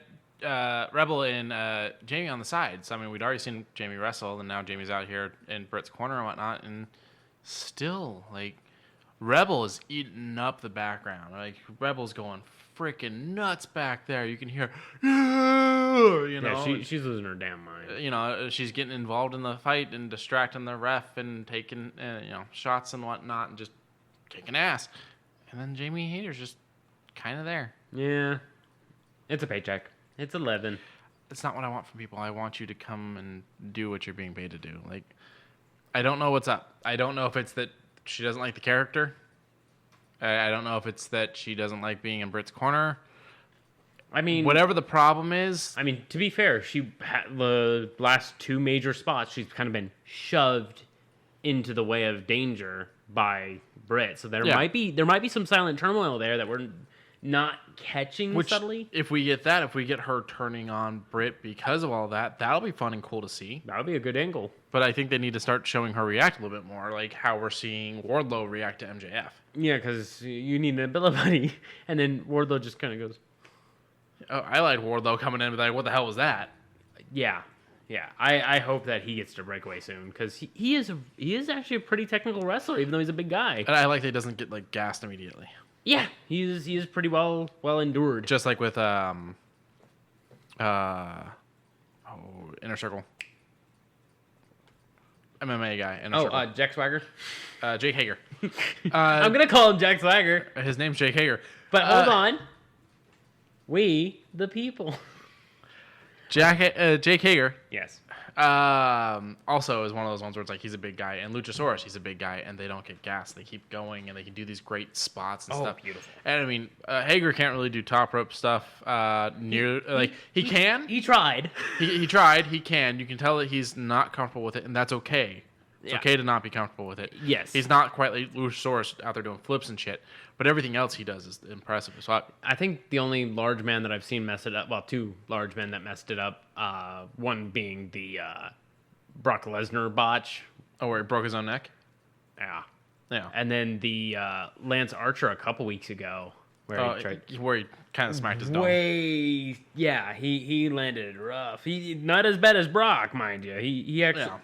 Rebel and Jamie on the sides. I mean, we'd already seen Jamie wrestle, and now Jamie's out here in Britt's corner and whatnot, and still, like, Rebel is eating up the background. Like, Rebel's going freaking nuts back there. You can hear, Yeah, she's losing her damn mind. She's getting involved in the fight and distracting the ref and taking, shots and whatnot and just kicking ass. And then Jamie Hayter's just kind of there. Yeah. It's a paycheck. It's 11. That's not what I want from people. I want you to come and do what you're being paid to do. Like, I don't know what's up. I don't know if it's that she doesn't like the character. I don't know if it's that she doesn't like being in Britt's corner. I mean, whatever the problem is. I mean, to be fair, she had the last two major spots, she's kind of been shoved into the way of danger by Britt. So there might be some silent turmoil there that we're not catching subtly. If we get her turning on Britt because of all that, that'll be fun and cool to see. That'll be a good angle. But I think they need to start showing her react a little bit more, like how we're seeing Wardlow react to MJF. Yeah, because you need an ability, and then Wardlow just kind of goes. Oh, I like Wardlow coming in and be like, "What the hell was that?" Yeah. I hope that he gets to break away soon because he is actually a pretty technical wrestler, even though he's a big guy. And I like that he doesn't get like gassed immediately. Yeah, he is pretty well endured. Just like with Inner Circle. MMA guy. Inner Circle. Jack Swagger? Jake Hager. I'm going to call him Jack Swagger. His name's Jake Hager. But hold on. We, the people. Jake Hager. Yes. Also is one of those ones where it's like he's a big guy, and Luchasaurus, he's a big guy, and they don't get gassed. They keep going, and they can do these great spots and stuff. Beautiful. And I mean, Hager can't really do top rope stuff. He can. He tried. He tried. He can. You can tell that he's not comfortable with it, and that's okay. It's okay to not be comfortable with it. Yes. He's not quite like Luchasaurus out there doing flips and shit, but everything else he does is impressive. So I think the only large man that I've seen mess it up, well, two large men that messed it up, one being the Brock Lesnar botch. Oh, where he broke his own neck? Yeah. Yeah. And then the Lance Archer a couple weeks ago. Where he kind of smacked his dome. Yeah, he landed it rough. He not as bad as Brock, mind you. He actually... Yeah.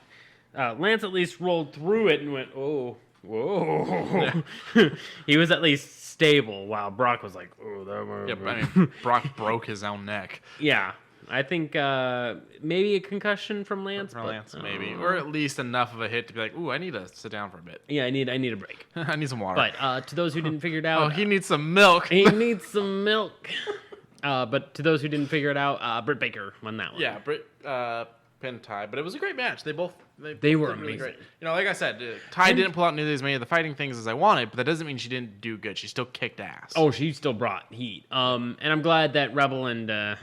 Lance at least rolled through it and went, oh, whoa. Yeah. He was at least stable, while Brock was like, oh, that was... Yep, I mean, Brock broke his own neck. Yeah. I think maybe a concussion from Lance. Maybe. Or at least enough of a hit to be like, ooh, I need to sit down for a bit. Yeah, I need a break. I need some water. But to those who didn't figure it out... he needs some milk. He needs some milk. But to those who didn't figure it out, Britt Baker won that one. Yeah, Britt... pin tie, but it was a great match. They were really great. You know, like I said, Ty didn't pull out nearly as many of the fighting things as I wanted, but that doesn't mean she didn't do good. She still kicked ass. Oh, she still brought heat. And I'm glad that Rebel and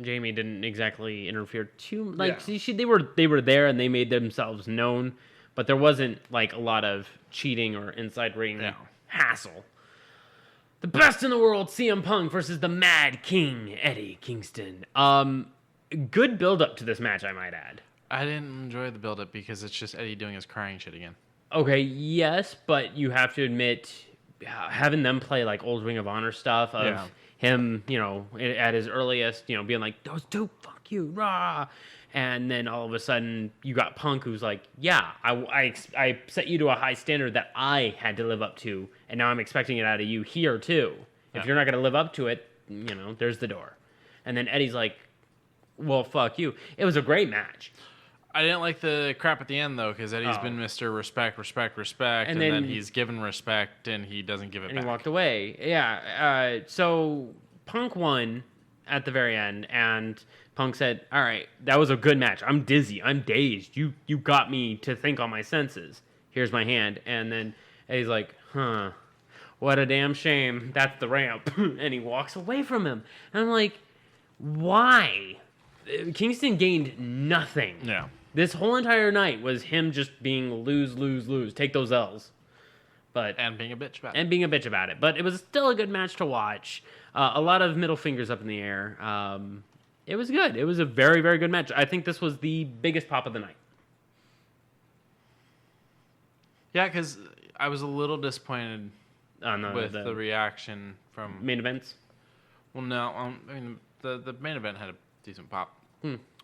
Jamie didn't exactly interfere too. Like they were there and they made themselves known, but there wasn't like a lot of cheating or inside ring hassle. The best in the world, CM Punk versus the Mad King, Eddie Kingston. Good build-up to this match, I might add. I didn't enjoy the build-up because it's just Eddie doing his crying shit again. Okay, yes, but you have to admit, having them play like old Ring of Honor stuff of him, you know, at his earliest, you know, being like, those two, fuck you, rah. And then all of a sudden, you got Punk who's like, yeah, I set you to a high standard that I had to live up to, and now I'm expecting it out of you here, too. If you're not going to live up to it, you know, there's the door. And then Eddie's like, well, fuck you. It was a great match. I didn't like the crap at the end, though, because Eddie's been Mr. Respect, and then he's given respect, and he doesn't give it back. And he walked away. Yeah. So Punk won at the very end, and Punk said, all right, that was a good match. I'm dizzy. I'm dazed. You got me to think on my senses. Here's my hand. And then Eddie's like, what a damn shame. That's the ramp. And he walks away from him. And I'm like, why? Kingston gained nothing. Yeah. This whole entire night was him just being lose. Take those L's. And being a bitch about it. But it was still a good match to watch. A lot of middle fingers up in the air. It was good. It was a very, very good match. I think this was the biggest pop of the night. Yeah, because I was a little disappointed with the reaction from... Main events? Well, no. I mean, the main event had a decent pop.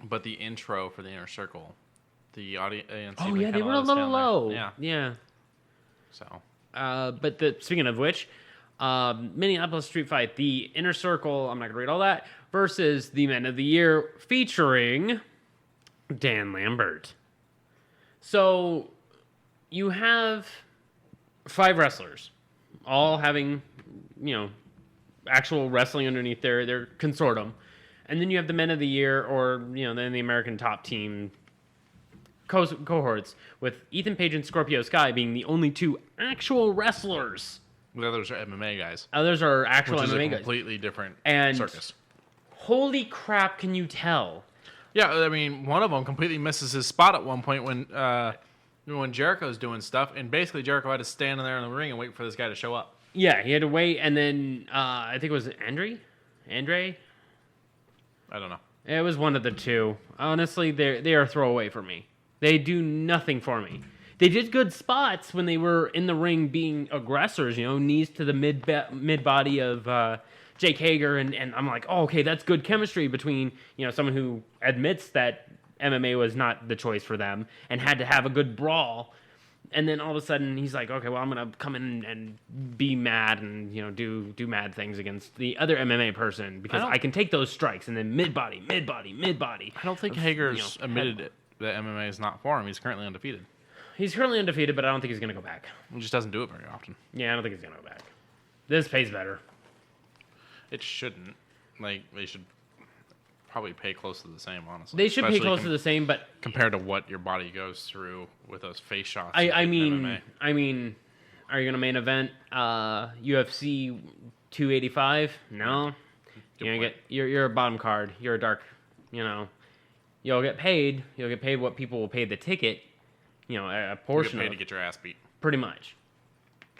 But the intro for the Inner Circle, the audience... Oh, yeah, they were a little low. Yeah. So... But speaking of which, Minneapolis Street Fight, the Inner Circle, I'm not going to read all that, versus the Men of the Year featuring Dan Lambert. So you have 5 wrestlers, all having, you know, actual wrestling underneath their consortium. And then you have the Men of the Year, or, you know, then the American Top Team cohorts, with Ethan Page and Scorpio Sky being the only 2 actual wrestlers. The others are MMA guys. Others are actual MMA guys. Which is a completely different circus. Holy crap, can you tell? Yeah, I mean, one of them completely misses his spot at one point when Jericho's doing stuff, and basically Jericho had to stand in there in the ring and wait for this guy to show up. Yeah, he had to wait, and then I think it was Andre? I don't know. It was one of the 2. Honestly, they are throwaway for me. They do nothing for me. They did good spots when they were in the ring being aggressors, you know, knees to the mid body of Jake Hager, and I'm like, oh, okay, that's good chemistry between, you know, someone who admits that MMA was not the choice for them and had to have a good brawl. And then all of a sudden he's like, okay, well, I'm going to come in and be mad and, you know, do mad things against the other MMA person because I can take those strikes. And then mid body. I don't think Hager's admitted it. That MMA is not for him. He's currently undefeated. He's currently undefeated, but I don't think he's going to go back. He just doesn't do it very often. Yeah, I don't think he's going to go back. This pays better. It shouldn't. Like, they should probably pay close to the same, honestly. They should pay close to the same, but... Compared to what your body goes through with those face shots. I mean, are you going to main event UFC 285? No. You're a bottom card. You're a dark, you know... You'll get paid what people will pay the ticket. a You portion get paid of to get your ass beat. pretty much.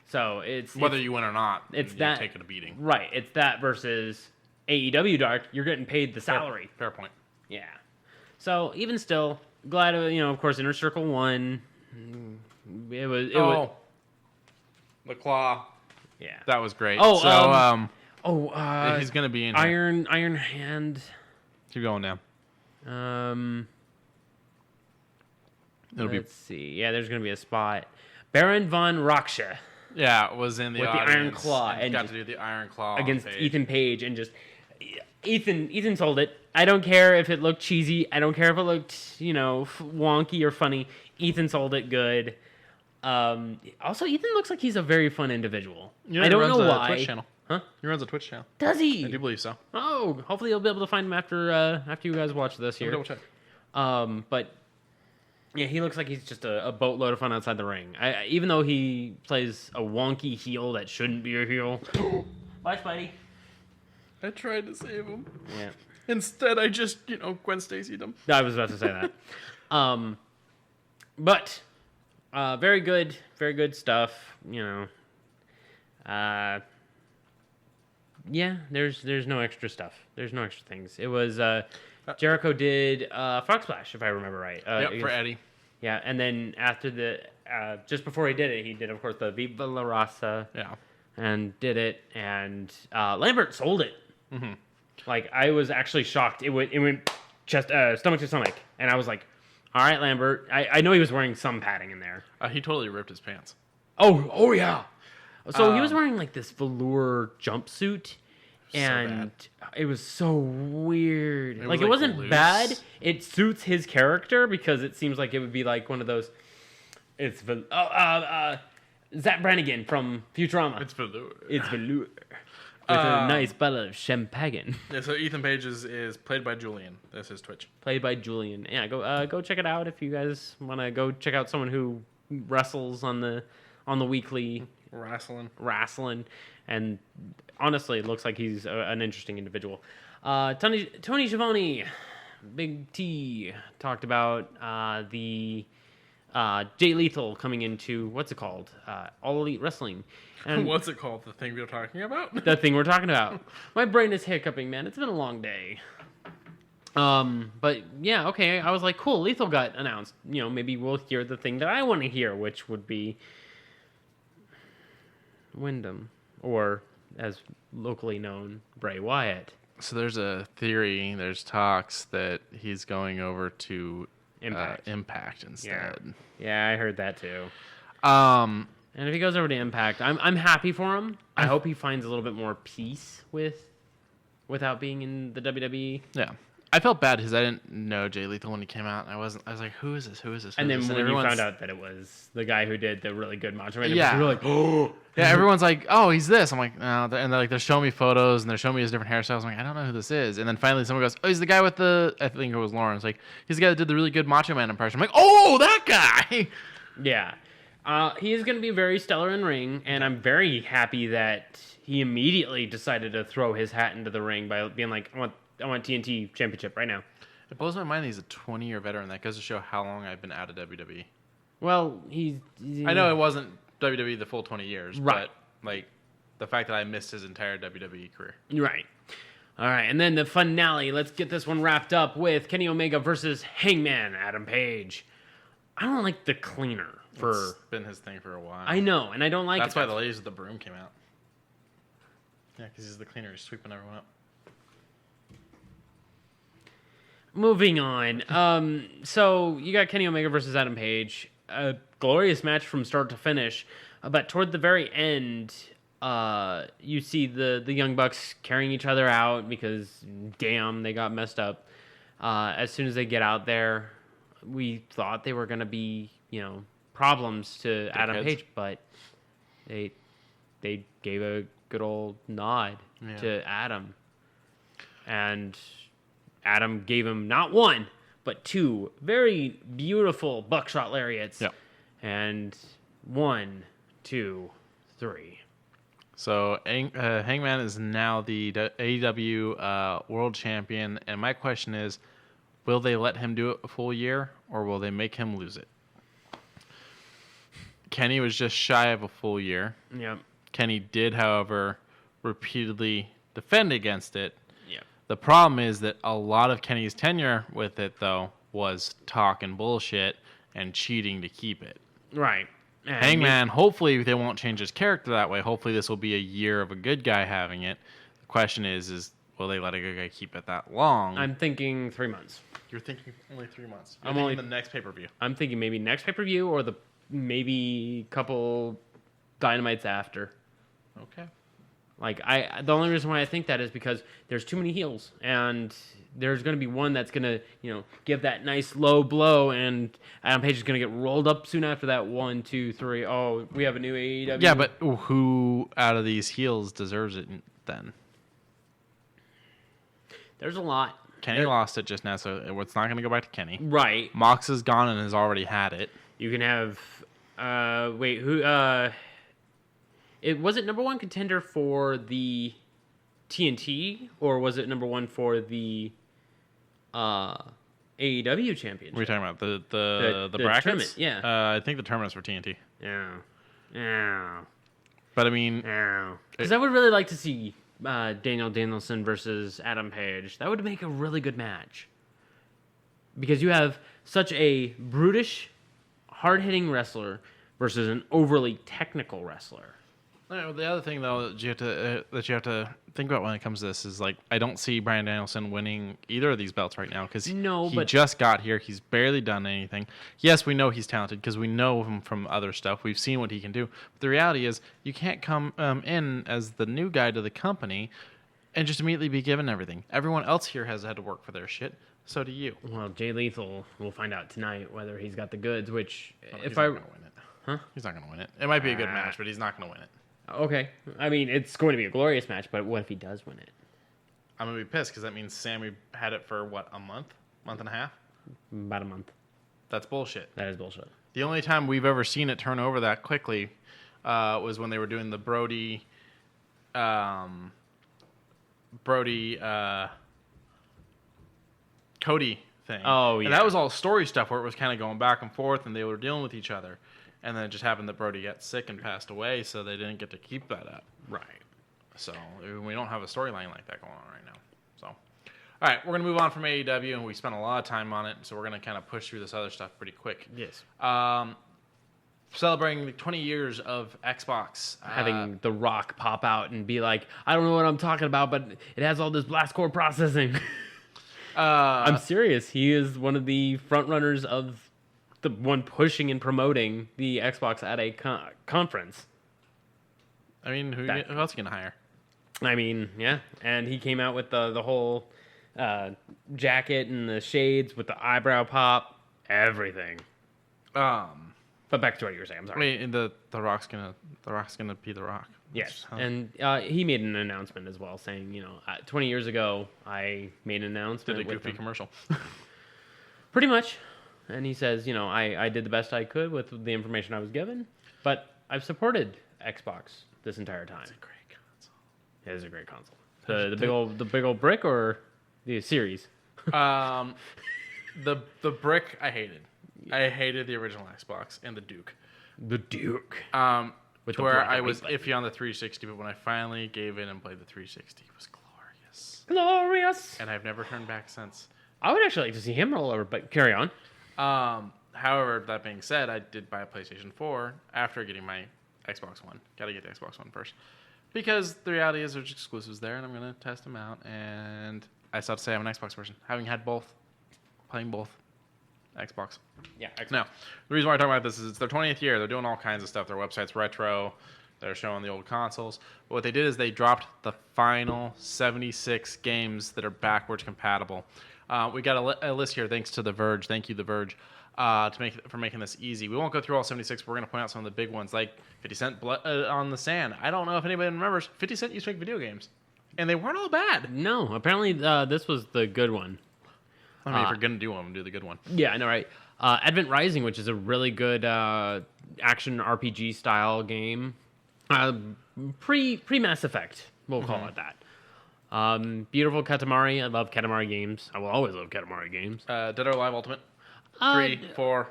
So it's Whether you win or not, it's you're that taking a beating. Right. It's that versus AEW Dark. You're getting paid the salary. Fair point. Yeah. So even still, glad of course Inner Circle won. It was the claw. yeah. That was great. Oh, so he's gonna be in here. Iron Hand. Keep going down. Let's see. Yeah, there's gonna be a spot. Baron von Raksha. Yeah, was in the with audience the Iron Claw and got to do the Iron Claw against on Page. Ethan Page, and just Ethan sold it. I don't care if it looked cheesy. I don't care if it looked wonky or funny. Ethan sold it good. Also, Ethan looks like he's a very fun individual. I don't know why. Twitch channel. Huh? He runs a Twitch channel. Does he? I do believe so. Oh, hopefully you'll be able to find him after you guys watch this here. Double check. But yeah, he looks like he's just a boatload of fun outside the ring. Even though he plays a wonky heel that shouldn't be a heel. Bye, Spidey. I tried to save him. Yeah. Instead, I just Gwen Stacy'd him. I was about to say that. But very good stuff. Yeah, there's no extra stuff. There's no extra things. It was Jericho did Frog Splash, if I remember right. For Eddie. Yeah, and then after just before he did it, he did of course the Viva La Raza. Yeah. And did it, and Lambert sold it. Mm-hmm. Like I was actually shocked. It went stomach to stomach, and I was like, "All right, Lambert." I know he was wearing some padding in there. He totally ripped his pants. Oh yeah. So he was wearing like this velour jumpsuit, and it was so weird. It wasn't loose. bad. It suits his character because it seems like it would be like one of those. It's Zach Brannigan from Futurama. It's velour. It's velour. With a nice bottle of champagne. Yeah, so Ethan Page is played by Julian. That's his Twitch. Played by Julian. Yeah, go check it out if you guys want to go check out someone who wrestles on the weekly. Wrestling. And honestly, it looks like he's an interesting individual. Tony Schiavone, Big T, talked about the Jay Lethal coming into, what's it called? All Elite Wrestling. And what's it called? The thing we're talking about? The thing we're talking about. My brain is hiccuping, man. It's been a long day. But yeah, okay. I was like, cool. Lethal got announced. Maybe we'll hear the thing that I want to hear, which would be Wyndham, or as locally known, Bray Wyatt. So there's a theory, there's talks that he's going over to Impact instead. Yeah, I heard that too. And if he goes over to Impact, I'm happy for him. I hope he finds a little bit more peace without being in the WWE. Yeah. I felt bad because I didn't know Jay Lethal when he came out. I was like, who is this? And then when you found out that it was the guy who did the really good Macho Man, yeah, you were like, oh. Yeah, everyone's like, oh, he's this. I'm like, no. And they're showing me photos and they're showing me his different hairstyles. I'm like, I don't know who this is. And then finally someone goes, oh, he's the guy with I think it was Lawrence. Like, he's the guy that did the really good Macho Man impression. I'm like, oh, that guy. Yeah. He is going to be very stellar in ring, and I'm very happy that he immediately decided to throw his hat into the ring by being like, I want TNT Championship right now. It blows my mind that he's a 20-year veteran. That goes to show how long I've been out of WWE. Well, I know it wasn't WWE the full 20 years, right. But like the fact that I missed his entire WWE career. Right. All right, and then the finale. Let's get this one wrapped up with Kenny Omega versus Hangman Adam Page. I don't like the cleaner. It's been his thing for a while. I know, and I don't like That's it. why the ladies with the broom came out. Yeah, because he's the cleaner. He's sweeping everyone up. Moving on. So you got Kenny Omega versus Adam Page. A glorious match from start to finish. But toward the very end, you see the Young Bucks carrying each other out because, damn, they got messed up. As soon as they get out there, we thought they were going to be, problems to Adam Page, but they gave a good old nod to Adam. And Adam gave him not one, but two very beautiful buckshot lariats. Yep. And 1, 2, 3. So Hangman is now the AEW World Champion, and my question is, will they let him do it a full year, or will they make him lose it? Kenny was just shy of a full year. Yep. Kenny did, however, repeatedly defend against it. Yep. The problem is that a lot of Kenny's tenure with it, though, was talk and bullshit and cheating to keep it. Right. And Hangman, hopefully they won't change his character that way. Hopefully this will be a year of a good guy having it. The question is will they let a good guy keep it that long? I'm thinking 3 months. You're thinking only 3 months. I'm only the next pay-per-view. I'm thinking maybe next pay-per-view or the maybe couple Dynamites after. Okay. Like the only reason why I think that is because there's too many heels, and there's going to be one that's going to give that nice low blow, and Adam Page is going to get rolled up soon after that. 1, 2, 3. Oh, we have a new AEW. Yeah, but who out of these heels deserves it then? There's a lot. Kenny lost it just now, so it's not going to go back to Kenny. Right. Mox is gone and has already had it. You can have who it was it number one contender for the TNT, or was it number one for the AEW championship? What are you talking about? The brackets? Tournament, yeah. I think the tournament's for TNT. Yeah. But I mean, Because I would really like to see Daniel Danielson versus Adam Page. That would make a really good match. Because you have such a brutish, hard-hitting wrestler versus an overly technical wrestler. the other thing though that you have to think about when it comes to this is like I don't see Bryan Danielson winning either of these belts right now because he just got here. He's barely done anything. Yes, we know he's talented because we know him from other stuff. We've seen what he can do. But the reality is you can't come in as the new guy to the company and just immediately be given everything. Everyone else here has had to work for their shit. So do you. Well, Jay Lethal, we'll find out tonight whether he's got the goods. Which, he's not gonna win it. Huh? He's not gonna win it. It might be a good match, but he's not gonna win it. Okay. I mean, it's going to be a glorious match, but what if he does win it? I'm going to be pissed because that means Sammy had it for, what, a month? Month and a half? About a month. That's bullshit. That is bullshit. The only time we've ever seen it turn over that quickly was when they were doing the Cody thing. Oh, yeah. And that was all story stuff where it was kind of going back and forth and they were dealing with each other. And then it just happened that Brody got sick and passed away, so they didn't get to keep that up. Right. So we don't have a storyline like that going on right now. So, all right, we're going to move on from AEW, and we spent a lot of time on it, so we're going to kind of push through this other stuff pretty quick. Yes. Celebrating the 20 years of Xbox. Having The Rock pop out and be like, I don't know what I'm talking about, but it has all this blast core processing. I'm serious. He is one of the front runners of the one pushing and promoting the Xbox at a conference. I mean, who else are you going to hire? I mean, yeah. And he came out with the whole jacket and the shades with the eyebrow pop, everything. But back to what you were saying. I'm sorry. I mean, the Rock's gonna be The Rock. Yes, and he made an announcement as well, saying, 20 years ago, I made an announcement. Did a goofy commercial. Pretty much. And he says, I did the best I could with the information I was given, but I've supported Xbox this entire time. It's a great console. It is a great console. The big old brick or the series? The brick I hated. I hated the original Xbox and the Duke. The Duke. With where I was iffy on the 360, but when I finally gave in and played the 360, it was glorious. Glorious. And I've never turned back since. I would actually like to see him roll over, but carry on. However, that being said, I did buy a PlayStation 4 after getting my Xbox One. Got to get the Xbox One first. Because the reality is there's exclusives there, and I'm going to test them out. And I still have to say I'm an Xbox person. Having had both. Playing both. Xbox. Yeah, Xbox. Now, the reason why I'm talking about this is it's their 20th year. They're doing all kinds of stuff. Their website's retro. They're showing the old consoles. But what they did is they dropped the final 76 games that are backwards compatible. We got a list here thanks to The Verge. Thank you, The Verge, for making this easy. We won't go through all 76, but we're going to point out some of the big ones, like 50 Cent on the Sand. I don't know if anybody remembers. 50 Cent used to make video games, and they weren't all bad. No, apparently this was the good one. I mean, if you're going to do one, do the good one. Yeah, I know, right? Advent Rising, which is a really good action RPG style game. Pre-Mass Effect, we'll call it that. Beautiful Katamari. I love Katamari games. I will always love Katamari games. Dead or Alive Ultimate. 3, 4.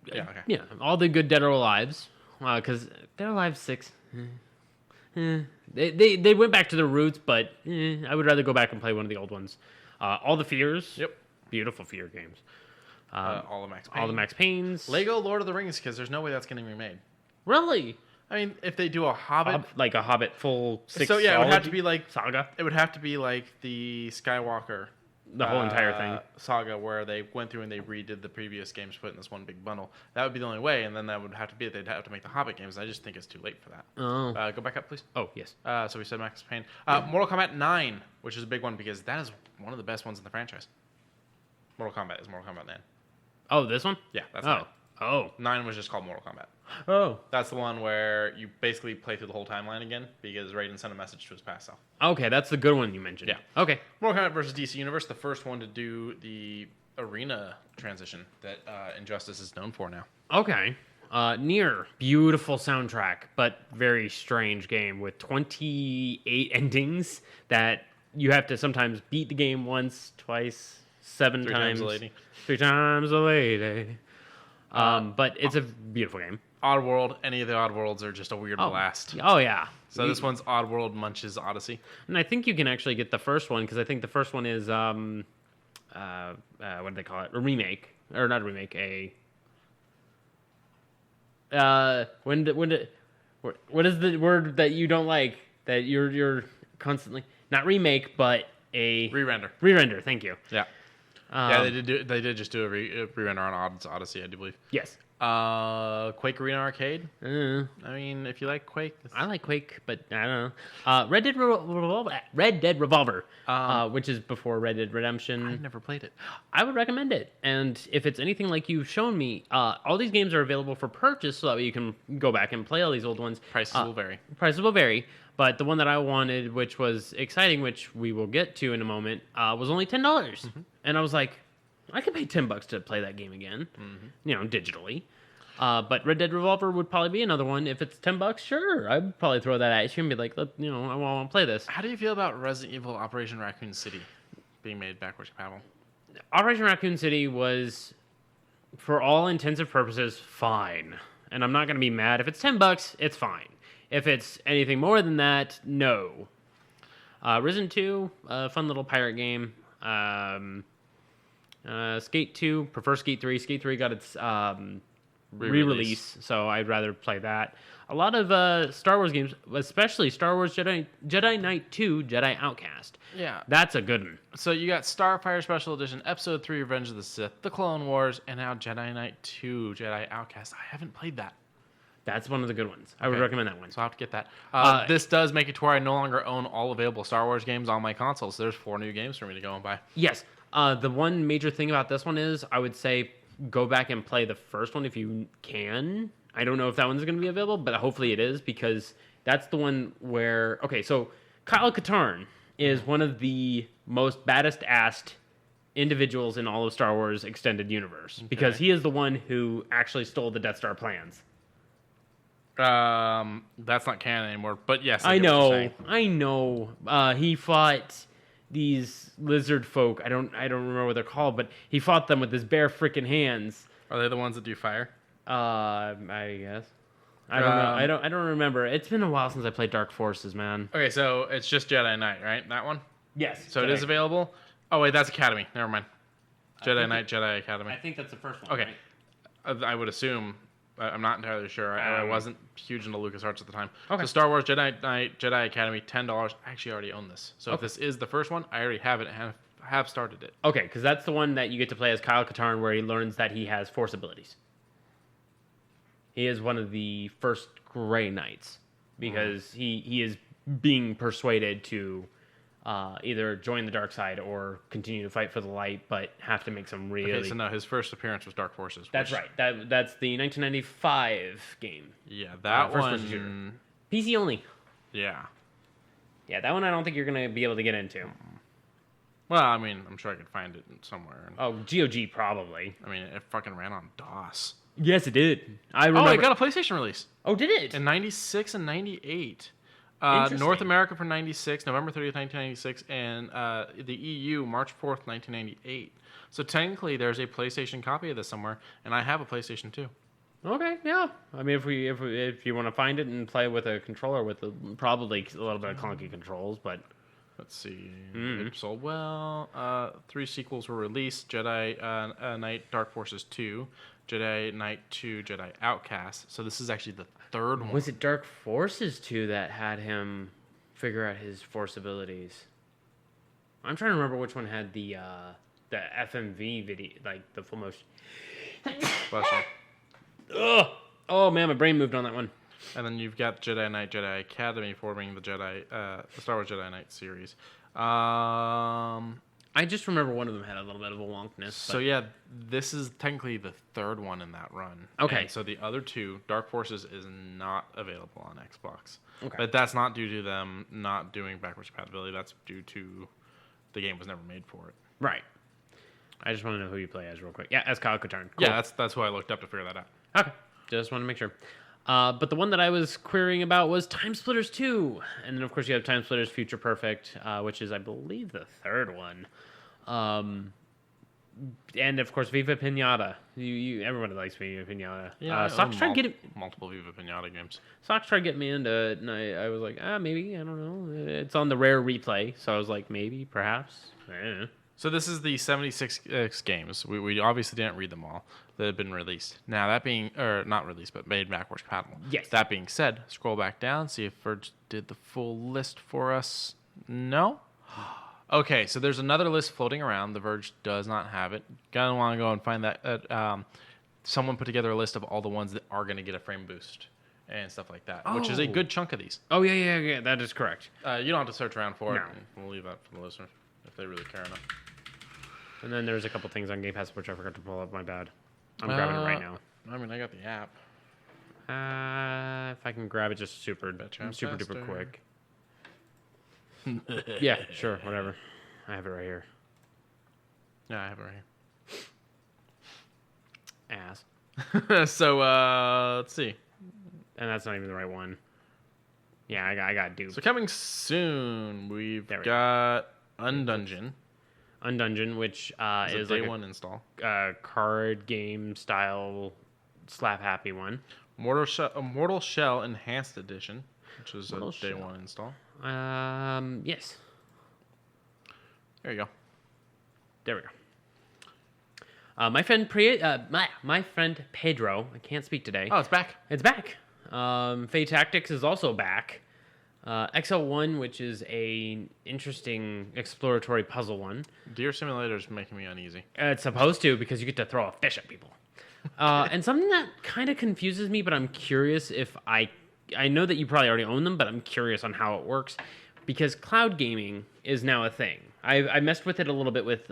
Yeah, okay. Yeah, all the good Dead or Alives. because they're Live 6. They went back to their roots, but I would rather go back and play one of the old ones. All the Fears. Yep. Beautiful Fear games. All the Max Payne. All the Max Paynes. Lego Lord of the Rings, because there's no way that's getting remade. Really? I mean, if they do a Hobbit, Like a Hobbit full six. so yeah, it would have to be like saga. It would have to be like the Skywalker, The whole entire thing. saga, where they went through and they redid the previous games, put in this one big bundle. That would be the only way, and then that would have to be they'd have to make the Hobbit games. I just think it's too late for that. Oh. Go back up, please. Oh yes. So we said Max Payne. Mortal Kombat 9, which is a big one because that is one of the best ones in the franchise. Mortal Kombat is Mortal Kombat 9. Oh, this one? Yeah, that's 9. Oh. 9 was just called Mortal Kombat. Oh. That's the one where you basically play through the whole timeline again because Raiden sent a message to his past self. Okay, that's the good one you mentioned. Yeah. Okay. Mortal Kombat versus DC Universe, the first one to do the arena transition that Injustice is known for now. Okay. Nier, beautiful soundtrack, but very strange game with 28 endings that you have to sometimes beat the game once, twice, 7 Three times a lady. 3 times a lady. But it's a beautiful game. Oddworld, any of the Oddworlds are just a weird blast. Oh, yeah. So this one's Oddworld Munch's Odyssey. And I think you can actually get the first one, because I think the first one is, what do they call it? A remake. Or not a remake, what is the word that you don't like? That you're constantly... Not remake, but a... Re-render. Re-render, thank you. Yeah. Yeah, they did just do a re-render on Odyssey, I do believe. Yes. Quake Arena Arcade. I mean, if you like Quake, I like Quake, but I don't know. Red Dead Revolver, which is before Red Dead Redemption. I've never played it. I would recommend it, and if it's anything like you've shown me, all these games are available for purchase, so that way you can go back and play all these old ones. Prices will vary. Prices will vary, but the one that I wanted, which was exciting, which we will get to in a moment, was only $10, and I was like, I could pay $10 to play that game again, digitally. But Red Dead Revolver would probably be another one. If it's $10, sure, I'd probably throw that at you and be like, I want to play this. How do you feel about Resident Evil Operation Raccoon City being made backwards compatible? Operation Raccoon City was, for all intensive purposes, fine. And I'm not going to be mad. If it's $10, it's fine. If it's anything more than that, no. Risen 2, a fun little pirate game. Skate 2, prefer Skate 3. Skate 3 got its re-release, so I'd rather play that. A lot of Star Wars games, especially Star Wars Jedi Knight 2, Jedi Outcast. Yeah. That's a good one. So you got Starfire Special Edition, Episode 3, Revenge of the Sith, The Clone Wars, and now Jedi Knight 2, Jedi Outcast. I haven't played that. That's one of the good ones. I would recommend that one. So I'll have to get that. This does make it to where I no longer own all available Star Wars games on my console, so there's 4 new games for me to go and buy. Yes. The one major thing about this one is, I would say, go back and play the first one if you can. I don't know if that one's going to be available, but hopefully it is, because that's the one where... Okay, so Kyle Katarn is one of the most baddest-assed individuals in all of Star Wars Extended Universe, because he is the one who actually stole the Death Star plans. That's not canon anymore, but yes. I know. He fought these lizard folk. I don't remember what they're called, but he fought them with his bare freaking hands. Are they the ones that do fire? I guess. I don't know. I don't remember. It's been a while since I played Dark Forces, man. Okay, so it's just Jedi Knight, right? That one? Yes. So it is available? Oh, wait, that's Academy. Never mind. Jedi Knight, Jedi Academy. I think that's the first one. Okay. Right? I would assume. I'm not entirely sure. I wasn't huge into LucasArts at the time. Okay. So Star Wars Jedi Knight, Jedi Academy, $10. I actually already own this. So if this is the first one, I already have it and have started it. Okay, because that's the one that you get to play as Kyle Katarn, where he learns that he has Force abilities. He is one of the first Grey Knights, because he is being persuaded to either join the dark side or continue to fight for the light, but have to make some really... Okay, so no, his first appearance was Dark Forces. That's right. That's the 1995 game. Yeah, that first-person shooter. PC only. Yeah. Yeah, that one I don't think you're going to be able to get into. Well, I mean, I'm sure I could find it somewhere. Oh, GOG probably. I mean, it fucking ran on DOS. Yes, it did. I remember. Oh, it got a PlayStation release. Oh, did it? In 96 and 98. North America for 96, November 30th, 1996, and the EU, March 4th, 1998. So technically, there's a PlayStation copy of this somewhere, and I have a PlayStation 2. Okay, yeah. I mean, if you want to find it and play with a controller with probably a little bit of clunky controls, but let's see. It sold well. 3 sequels were released: Jedi Knight Dark Forces 2, Jedi Knight 2, Jedi Outcast. So this is actually the third one. Was it Dark Forces 2 that had him figure out his Force abilities? I'm trying to remember which one had the FMV video, like the full motion. Ugh. Oh man, my brain moved on that one. And then you've got Jedi Knight, Jedi Academy forming the Star Wars Jedi Knight series. I just remember one of them had a little bit of a wonkness. So yeah, this is technically the third one in that run. Okay. And so the other 2, Dark Forces, is not available on Xbox. Okay. But that's not due to them not doing backwards compatibility. That's due to the game was never made for it. Right. I just want to know who you play as real quick. Yeah, as Kyle Katarn. Cool. Yeah, that's who I looked up to figure that out. Okay. Just want to make sure. But the one that I was querying about was Time Splitters 2. And then, of course, you have Time Splitters Future Perfect, which is, I believe, the third one. And, of course, Viva Pinata. Everybody likes Viva Pinata. Yeah, Socks tried getting multiple Viva Pinata games. Socks tried getting me into it, and I was like, maybe. I don't know. It's on the rare replay. So I was like, maybe, perhaps. So this is the 76 games. We obviously didn't read them all that have been released. Now that being, or not released, but made backwards compatible. Yes. That being said, scroll back down, see if Verge did the full list for us. No? Okay, so there's another list floating around. The Verge does not have it. Gonna want to go and find that. Someone put together a list of all the ones that are going to get a frame boost and stuff like that, which is a good chunk of these. Oh, yeah. That is correct. You don't have to search around for it. No. We'll leave that for the listeners if they really care enough. And then there's a couple things on Game Pass which I forgot to pull up. My bad. I'm grabbing it right now. I mean, I got the app. If I can grab it just super faster. duper quick. Yeah, sure, whatever. I have it right here. Yeah, I have it right Ass. here. So, let's see. And that's not even the right one. Yeah, I got duped. So coming soon, we've There we got Undungeon. Undungeon, which is day like one install. a card game style slap happy one. Mortal Shell Enhanced Edition, which is Mortal a day Shell. one install. Yes. There you go. There we go. My friend my friend Pedro, I can't speak today. Oh, it's back. It's back. Fate Tactics is also back. XL1, which is a interesting exploratory puzzle one. Deer Simulator is making me uneasy. It's supposed to, because you get to throw a fish at people. And something that kind of confuses me, but I'm curious if I know that you probably already own them, but I'm curious on how it works, because cloud gaming is now a thing. I messed with it a little bit with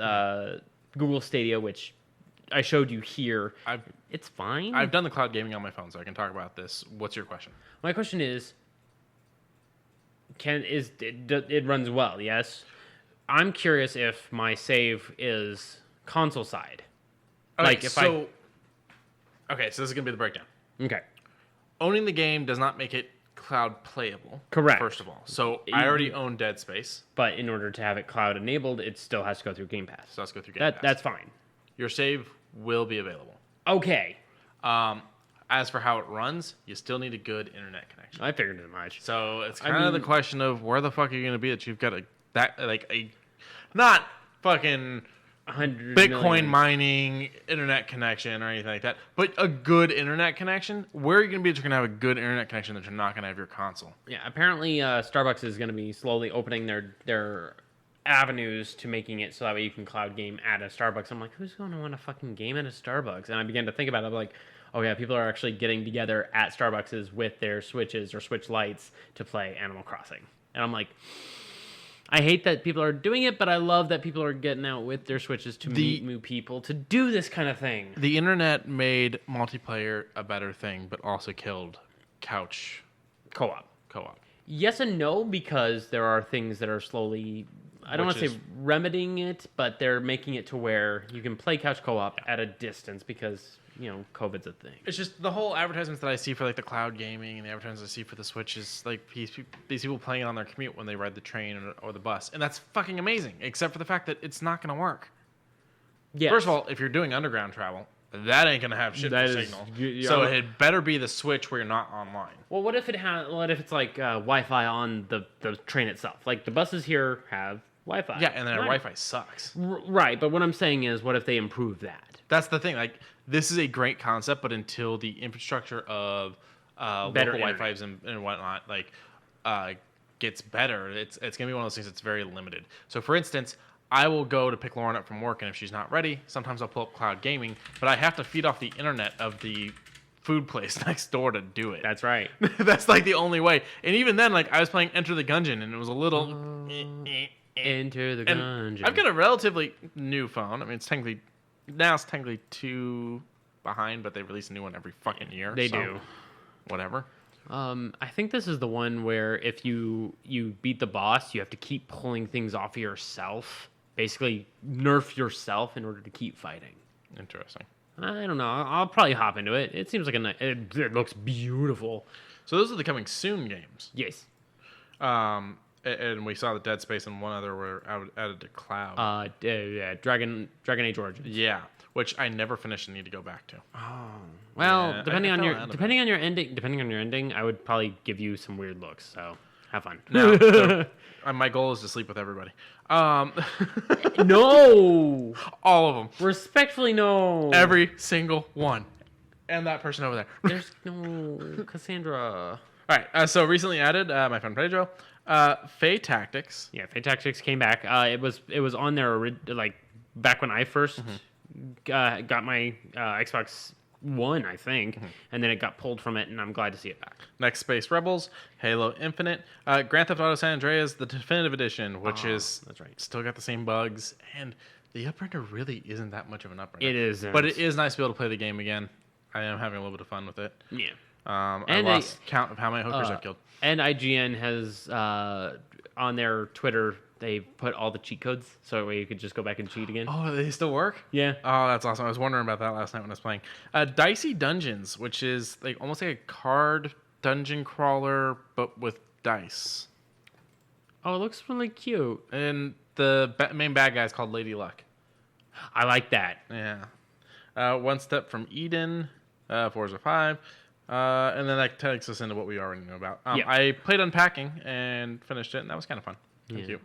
Google Stadia, which I showed you here. It's fine. I've done the cloud gaming on my phone, so I can talk about this. What's your question? My question is, it runs well, yes? I'm curious if my save is console side. Okay, so this is going to be the breakdown. Okay. Owning the game does not make it cloud playable. Correct. First of all. So I already own Dead Space. But in order to have it cloud enabled, it still has to go through Game Pass. So let's go through Game Pass. That's fine. Your save will be available. Okay. As for how it runs, you still need a good internet connection. I figured as much. So it's kind of the question of where the fuck are you going to be that you've got not fucking 100 Bitcoin million. mining internet connection or anything like that, but a good internet connection. Where are you going to be that you're going to have a good internet connection that you're not going to have your console? Yeah, apparently Starbucks is going to be slowly opening their avenues to making it so that way you can cloud game at a Starbucks. I'm like, who's going to want to fucking game at a Starbucks? And I began to think about it. I'm like, oh yeah, people are actually getting together at Starbucks with their Switches or Switch Lights to play Animal Crossing. And I'm like, I hate that people are doing it, but I love that people are getting out with their Switches to meet new people to do this kind of thing. The internet made multiplayer a better thing, but also killed couch Co-op. Yes and no, because there are things that are slowly, I don't want to say remedying it, but they're making it to where you can play couch co-op at a distance because, COVID's a thing. It's just the whole advertisements that I see for like the cloud gaming and the advertisements I see for the Switch is like these people playing it on their commute when they ride the train or the bus. And that's fucking amazing, except for the fact that it's not going to work. Yes. First of all, if you're doing underground travel, that ain't gonna have shit for signal. So it better be the switch where you're not online. Well, what if it's like Wi-Fi on the train itself? Like the buses here have Wi-Fi. Yeah, and then our Wi-Fi sucks. Right, but what I'm saying is, what if they improve that? That's the thing. Like, this is a great concept, but until the infrastructure of Better local Wi-Fi's and whatnot, gets better, it's gonna be one of those things that's very limited. So, for instance, I will go to pick Lauren up from work, and if she's not ready, sometimes I'll pull up cloud gaming, but I have to feed off the internet of the food place next door to do it. That's right. That's like the only way. And even then, like, I was playing Enter the Gungeon, and it was a little. Enter the Gungeon. I've got a relatively new phone. I mean, it's technically 2 behind, but they release a new one every fucking year. They do. Whatever. I think this is the one where if you beat the boss, you have to keep pulling things off of yourself. Basically, nerf yourself in order to keep fighting. Interesting. I don't know. I'll probably hop into it. It seems like it looks beautiful. So those are the coming soon games. Yes. And we saw the Dead Space and one other were added to cloud. Yeah, Dragon Age Origins. Yeah, which I never finished and need to go back to. Oh. Well, Yeah, depending on your ending, I would probably give you some weird looks. So have fun. No, my goal is to sleep with everybody. No, all of them. Respectfully, no. Every single one, and that person over there. There's no Cassandra. All right. So recently added, my friend Pedro, Fae Tactics. Yeah, Fae Tactics came back. It was on there like back when I first got my Xbox One, I think, and then it got pulled from it, and I'm glad to see it back. Next, Space Rebels, Halo Infinite, Grand Theft Auto San Andreas, the Definitive Edition, which is that's right. Still got the same bugs, and the uprender really isn't that much of an uprender. It is, but it is nice to be able to play the game again. I am having a little bit of fun with it. Yeah. I lost count of how many hookers I've killed. And IGN has on their Twitter, they put all the cheat codes so that way you could just go back and cheat again. Oh, they still work? Yeah. Oh, that's awesome. I was wondering about that last night when I was playing. Dicey Dungeons, which is like almost like a card dungeon crawler, but with dice. Oh, it looks really cute. And the main bad guy is called Lady Luck. I like that. Yeah. One Step from Eden, Forza 5. And then that takes us into what we already know about. I played Unpacking and finished it, and that was kind of fun. Thank you.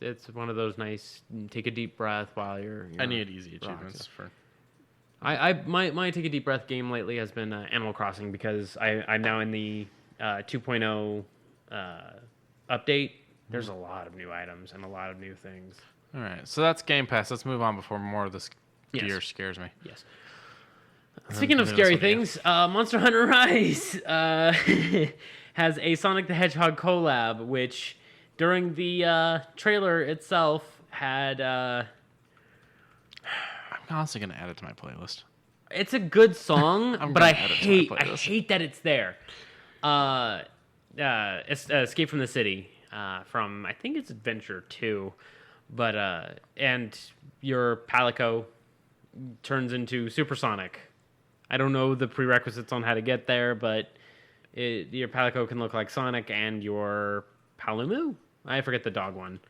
It's one of those nice, take a deep breath while you're I need easy achievements for. My take a deep breath game lately has been Animal Crossing because I'm now in the 2.0 update. There's a lot of new items and a lot of new things. All right, so that's Game Pass. Let's move on before more of this gear scares me. Yes. Speaking of scary things, Monster Hunter Rise has a Sonic the Hedgehog collab, which during the trailer itself had... I'm honestly going to add it to my playlist. It's a good song, but I hate that it's there. Escape from the City from, I think it's Adventure 2. But, and your Palico turns into Supersonic. I don't know the prerequisites on how to get there, but your Palico can look like Sonic, and your Palumu? I forget the dog one.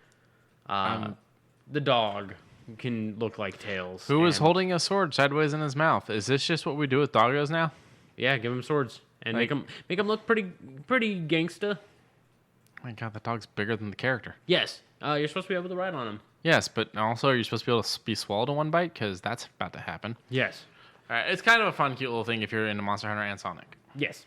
The dog can look like Tails. Who is holding a sword sideways in his mouth? Is this just what we do with doggos now? Yeah, give them swords and make them look pretty gangsta. Oh my God, that dog's bigger than the character. Yes, you're supposed to be able to ride on him. Yes, but also are you supposed to be able to be swallowed in one bite? Because that's about to happen. Yes. All right, it's kind of a fun, cute little thing if you're into Monster Hunter and Sonic. Yes.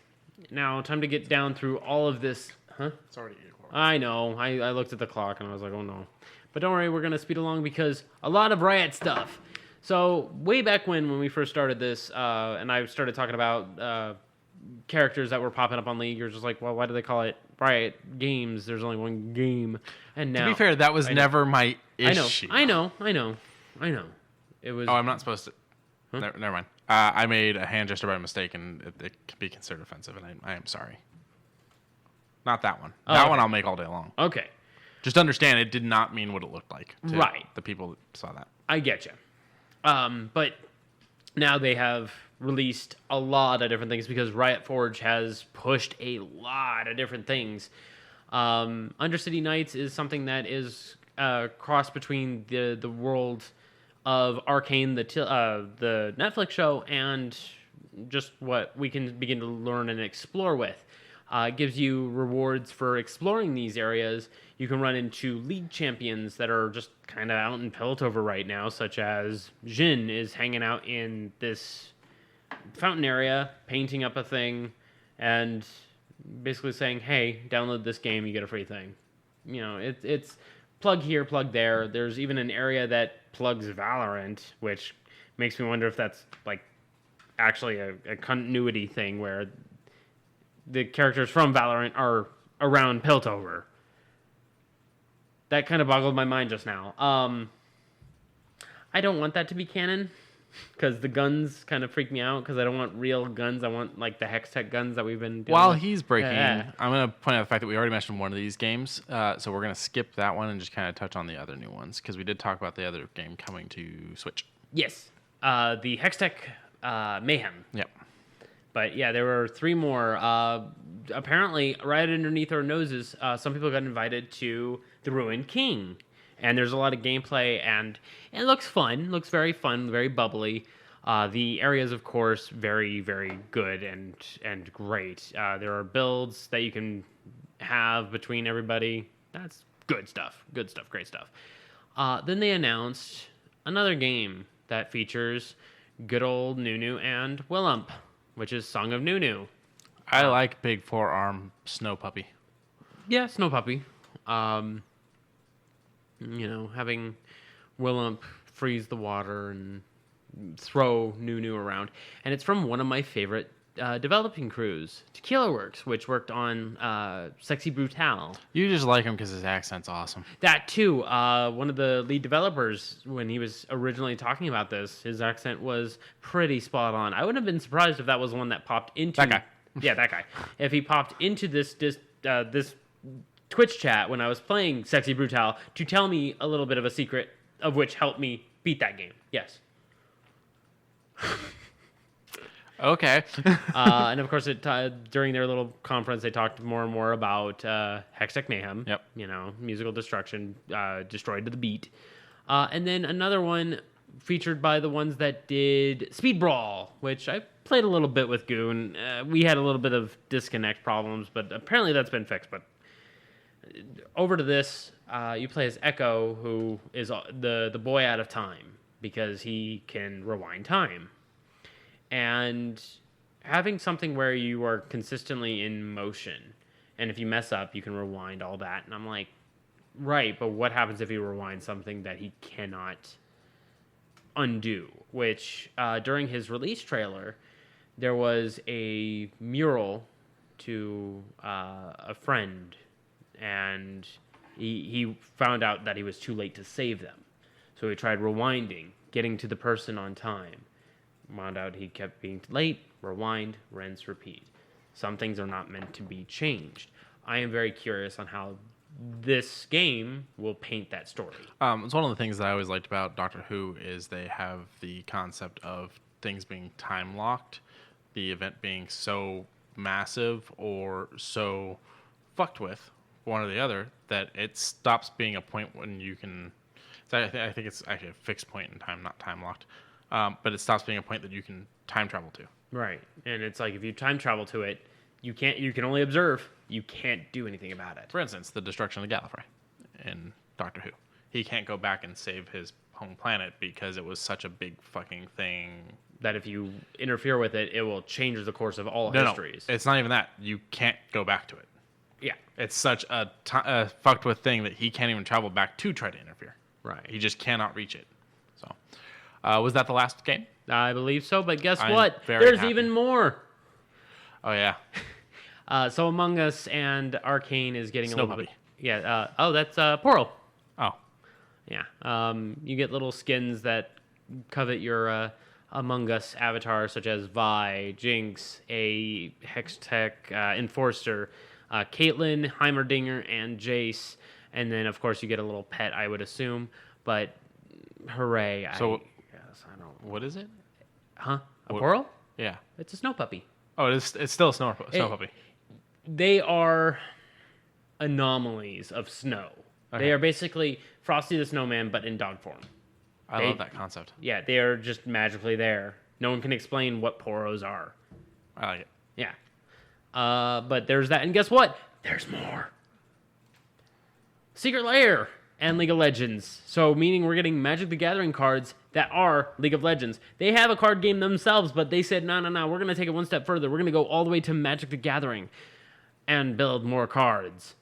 Now, time to get down through all of this. Huh? It's already 8 o'clock. I know. I looked at the clock and I was like, oh no. But don't worry, we're going to speed along because a lot of Riot stuff. So, way back when we first started this, and I started talking about characters that were popping up on League, you're just like, well, why do they call it Riot Games? There's only one game. And now, to be fair, that was never my issue. I know. It was. Oh, I'm not supposed to. Huh? Never mind. I made a hand gesture by mistake, and it can be considered offensive, and I am sorry. Not that one. That one I'll make all day long. Okay. Just understand, it did not mean what it looked like. Right. The people that saw that. I get you. But now they have released a lot of different things because Riot Forge has pushed a lot of different things. Undercity Knights is something that is cross between the world of Arcane, the Netflix show, and just what we can begin to learn and explore with. It gives you rewards for exploring these areas. You can run into league champions that are just kind of out in Piltover right now, such as Jin is hanging out in this fountain area, painting up a thing, and basically saying, hey, download this game, you get a free thing. You know, it's plug here, plug there. There's even an area that plugs Valorant, which makes me wonder if that's like actually a continuity thing where the characters from Valorant are around Piltover. That kind of boggled my mind just now. I don't want that to be canon, because the guns kind of freak me out, because I don't want real guns. I want like the Hextech guns that we've been doing. While he's breaking, I'm going to point out the fact that we already mentioned one of these games, so we're going to skip that one and just kind of touch on the other new ones, because we did talk about the other game coming to Switch. Yes. The Hextech Mayhem. Yep. But yeah, there were 3 more. Apparently, right underneath our noses, some people got invited to the Ruined King. And there's a lot of gameplay, and it looks fun. Looks very fun, very bubbly. The areas, of course, very, very good and great. There are builds that you can have between everybody. That's good stuff. Good stuff. Great stuff. Then they announced another game that features good old Nunu and Willump, which is Song of Nunu. I like big forearm snow puppy. Yeah, snow puppy. You know, having Willump freeze the water and throw Nunu around. And it's from one of my favorite developing crews, Tequila Works, which worked on Sexy Brutale. You just like him because his accent's awesome. That too. One of the lead developers, when he was originally talking about this, his accent was pretty spot on. I wouldn't have been surprised if that was one that popped into... That guy. Yeah, that guy. If he popped into this Twitch chat when I was playing Sexy Brutale to tell me a little bit of a secret of which helped me beat that game. Yes. Okay. And of course, during their little conference, they talked more and more about Hextech Mayhem. Yep. You know, musical destruction, destroyed to the beat. And then another one featured by the ones that did Speed Brawl, which I played a little bit with Goon. We had a little bit of disconnect problems, but apparently that's been fixed. But over to this, you play as Echo, who is the boy out of time, because he can rewind time. And having something where you are consistently in motion, and if you mess up, you can rewind all that. And I'm like, right, but what happens if you rewind something that he cannot undo? Which, during his release trailer, there was a mural to a friend, and he found out that he was too late to save them. So he tried rewinding, getting to the person on time. Found out he kept being late, rewind, rinse, repeat. Some things are not meant to be changed. I am very curious on how this game will paint that story. It's one of the things that I always liked about Doctor Who is they have the concept of things being time locked, the event being so massive or so fucked with, one or the other, that it stops being a point when you can... I think it's actually a fixed point in time, not time locked. But it stops being a point that you can time travel to. Right. And it's like if you time travel to it, you can only observe. You can't do anything about it. For instance, the destruction of Gallifrey in Doctor Who. He can't go back and save his home planet because it was such a big fucking thing. That if you interfere with it, it will change the course of all histories. No, it's not even that. You can't go back to it. Yeah. It's such a fucked with thing that he can't even travel back to try to interfere. Right. He just cannot reach it. So, was that the last game? I believe so, but guess I'm what? very There's happy. even more. Oh, yeah. So Among Us and Arcane is getting Snow a little Puppy. bit... Yeah. That's Poro. Oh. Yeah. You get little skins that covet your Among Us avatar, such as Vi, Jinx, a Hextech Enforcer, Caitlyn, Heimerdinger, and Jace. And then, of course, you get a little pet, I would assume. But hooray. So, I don't... what is it? Huh? A What- Poro? Yeah. It's a snow puppy. Oh, it's still a snow puppy. They are anomalies of snow. Okay. They are basically Frosty the Snowman, but in dog form. I love that concept. Yeah, they are just magically there. No one can explain what poros are. I like it. Yeah. But there's that. And guess what? There's more. Secret Lair and League of Legends. So, meaning we're getting Magic the Gathering cards that are League of Legends. They have a card game themselves, but they said, no, we're going to take it one step further. We're going to go all the way to Magic the Gathering and build more cards.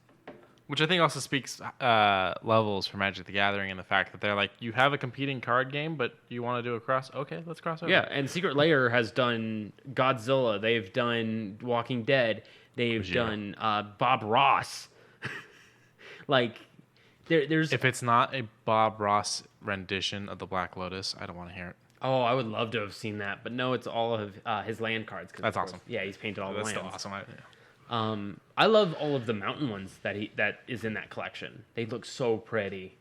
Which I think also speaks levels for Magic the Gathering and the fact that they're like, you have a competing card game, but you want to do a cross? Okay, let's cross over. Yeah, and Secret Lair has done Godzilla. They've done Walking Dead. They've done Bob Ross. Like, there's... If it's not a Bob Ross rendition of the Black Lotus, I don't want to hear it. Oh, I would love to have seen that, but no, it's all of his land cards. That's awesome. Yeah, he's painted all the lands. That's still awesome. I love all of the mountain ones that is in that collection. They look so pretty.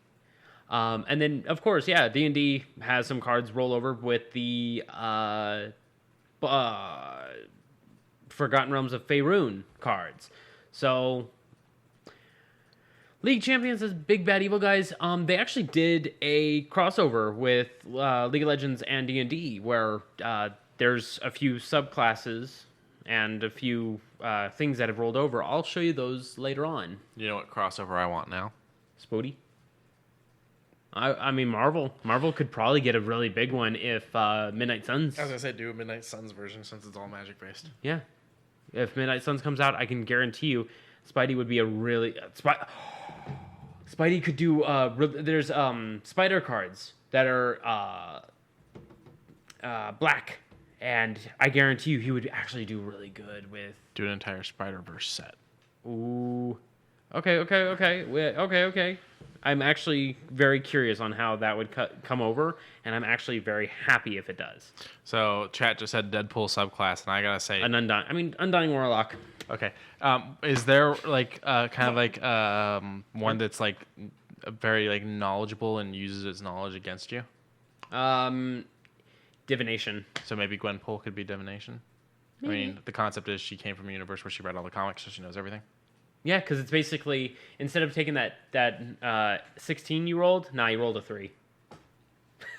And then, of course, yeah, D&D has some cards roll over with the Forgotten Realms of Faerun cards. So, League Champions as Big Bad Evil Guys, they actually did a crossover with League of Legends and D&D where there's a few subclasses and a few things that have rolled over. I'll show you those later on. You know what crossover I want now? Spooty. I mean, Marvel. Marvel could probably get a really big one if Midnight Suns... As I said, do a Midnight Suns version since it's all Magic-based. Yeah. If Midnight Suns comes out, I can guarantee you Spidey would be a really... Spidey could do... there's spider cards that are black. And I guarantee you he would actually do really good with... Do an entire Spider-Verse set. Ooh. Okay. I'm actually very curious on how that would come over, and I'm actually very happy if it does. So, chat just said Deadpool subclass, and I gotta say... Undying Warlock. Okay. Is there, like, kind of like one that's, like, very, like, knowledgeable and uses its knowledge against you? Divination. So maybe Gwenpool could be divination? Maybe. I mean, the concept is she came from a universe where she read all the comics, so she knows everything. Yeah, because it's basically, instead of taking that 16 you rolled, you rolled a 3.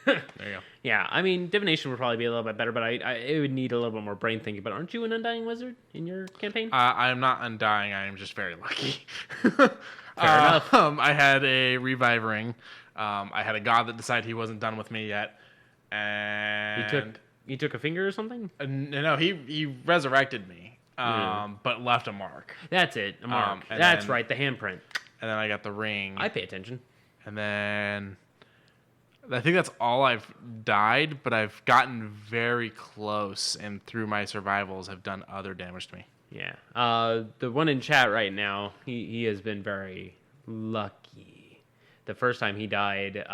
There you go. Yeah, I mean, divination would probably be a little bit better, but it would need a little bit more brain thinking. But aren't you an Undying Wizard in your campaign? I am not Undying. I am just very lucky. Fair enough. I had a Revive Ring. I had a god that decided he wasn't done with me yet. And you took a finger or something? No, he resurrected me. But left a mark. That's it, a mark. That's right, the handprint. And then I got the ring. I pay attention. And then I think that's all I've died, but I've gotten very close, and through my survivals have done other damage to me. Yeah. The one in chat right now, he has been very lucky. The first time he died,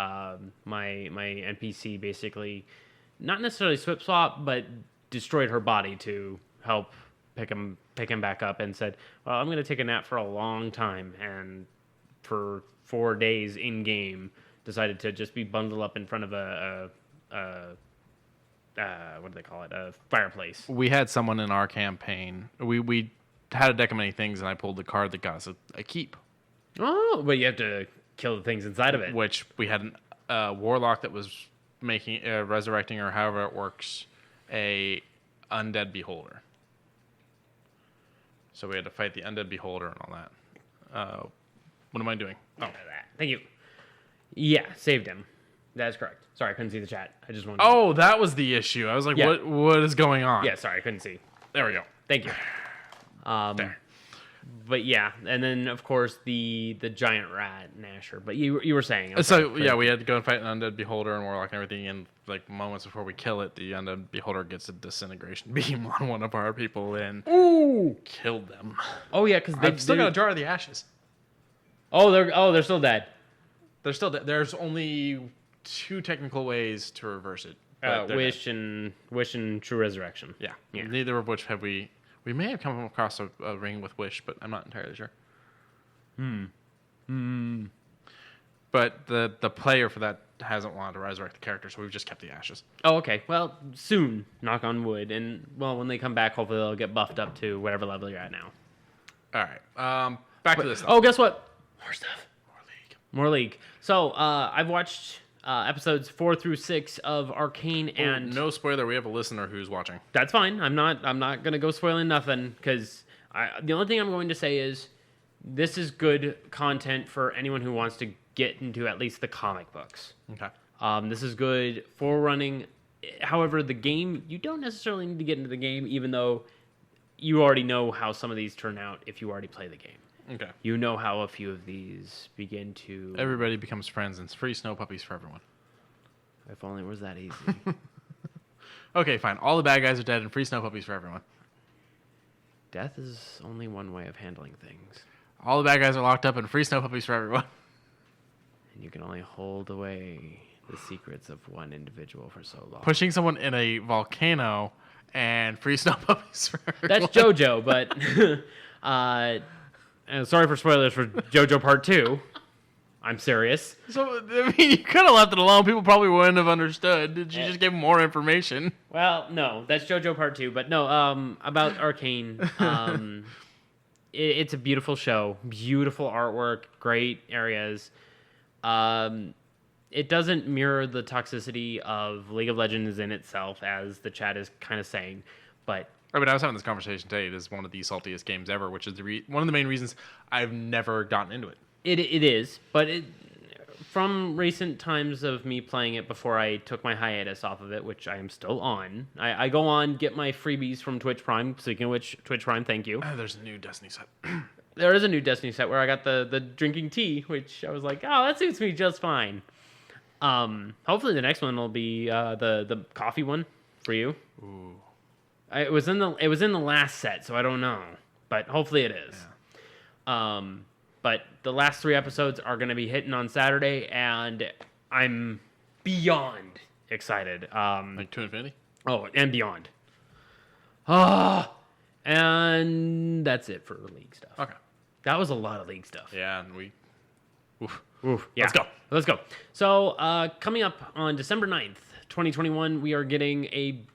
my NPC basically, not necessarily swip swap, but destroyed her body to help pick him back up, and said, well, I'm going to take a nap for a long time, and for 4 days in game decided to just be bundled up in front of a what do they call it, a fireplace. We had someone in our campaign, we had a deck of many things, and I pulled the card that got us a keep. Oh, but you have to kill the things inside of it. Which we had a warlock that was making resurrecting, or however it works, a undead beholder. So we had to fight the undead beholder and all that. What am I doing? Oh, thank you. Yeah, saved him. That is correct. Sorry, I couldn't see the chat. I just wanted. Oh, that was the issue. I was like, Yeah. what is going on? Yeah, sorry, I couldn't see. There we go. Thank you. There. But yeah, and then of course the giant rat Nasher. But you were saying. So yeah, we had to go and fight an undead beholder and warlock and everything, and like moments before we kill it, the undead beholder gets a disintegration beam on one of our people and killed them. Oh yeah, because I've still got a jar of the ashes. They're still dead. They're still dead. There's only 2 technical ways to reverse it. Wish and True Resurrection. Yeah. Yeah. Neither of which have we. We may have come across a ring with Wish, but I'm not entirely sure. But the player for that hasn't wanted to resurrect the character, so we've just kept the ashes. Oh, okay. Well, soon, knock on wood. And, well, when they come back, hopefully they'll get buffed up to whatever level you're at now. All right. Back to this stuff. Oh, guess what? More stuff. More League. More League. So, I've watched episodes 4 through 6 of Arcane, and no spoiler. We have a listener who's watching. that's fine. I'm not gonna go spoiling nothing because the only thing I'm going to say is this is good content for anyone who wants to get into at least the comic books. Okay. This is good for running. However, the game, you don't necessarily need to get into the game, even though you already know how some of these turn out if you already play the game. Okay. You know how a few of these begin to... Everybody becomes friends, and it's free snow puppies for everyone. If only it was that easy. Okay, fine. All the bad guys are dead, and free snow puppies for everyone. Death is only one way of handling things. All the bad guys are locked up, and free snow puppies for everyone. And you can only hold away the secrets of one individual for so long. Pushing someone in a volcano and free snow puppies for everyone. That's JoJo, but sorry for spoilers for JoJo Part 2. I'm serious. So, I mean, you could have left it alone. People probably wouldn't have understood. Did you just give them more information? Well, no, that's JoJo Part 2. But no, about Arcane, it's a beautiful show. Beautiful artwork, great areas. It doesn't mirror the toxicity of League of Legends in itself, as the chat is kind of saying. But I mean, I was having this conversation today. It is one of the saltiest games ever, which is one of the main reasons I've never gotten into it. It is, but from recent times of me playing it before I took my hiatus off of it, which I am still on. I go on, get my freebies from Twitch Prime. Speaking of which, Twitch Prime, thank you. There's a new Destiny set. There is a new Destiny set where I got the drinking tea, which I was like, oh, that suits me just fine. Hopefully the next one will be the coffee one for you. Ooh. It was in the last set, so I don't know, but hopefully it is. Yeah. But the last 3 episodes are going to be hitting on Saturday, and I'm beyond excited. Like to infinity? Oh, and beyond. And that's it for League stuff. Okay. That was a lot of League stuff. Yeah, and we... Oof. Yeah. Let's go. So, coming up on December 9th, 2021, we are getting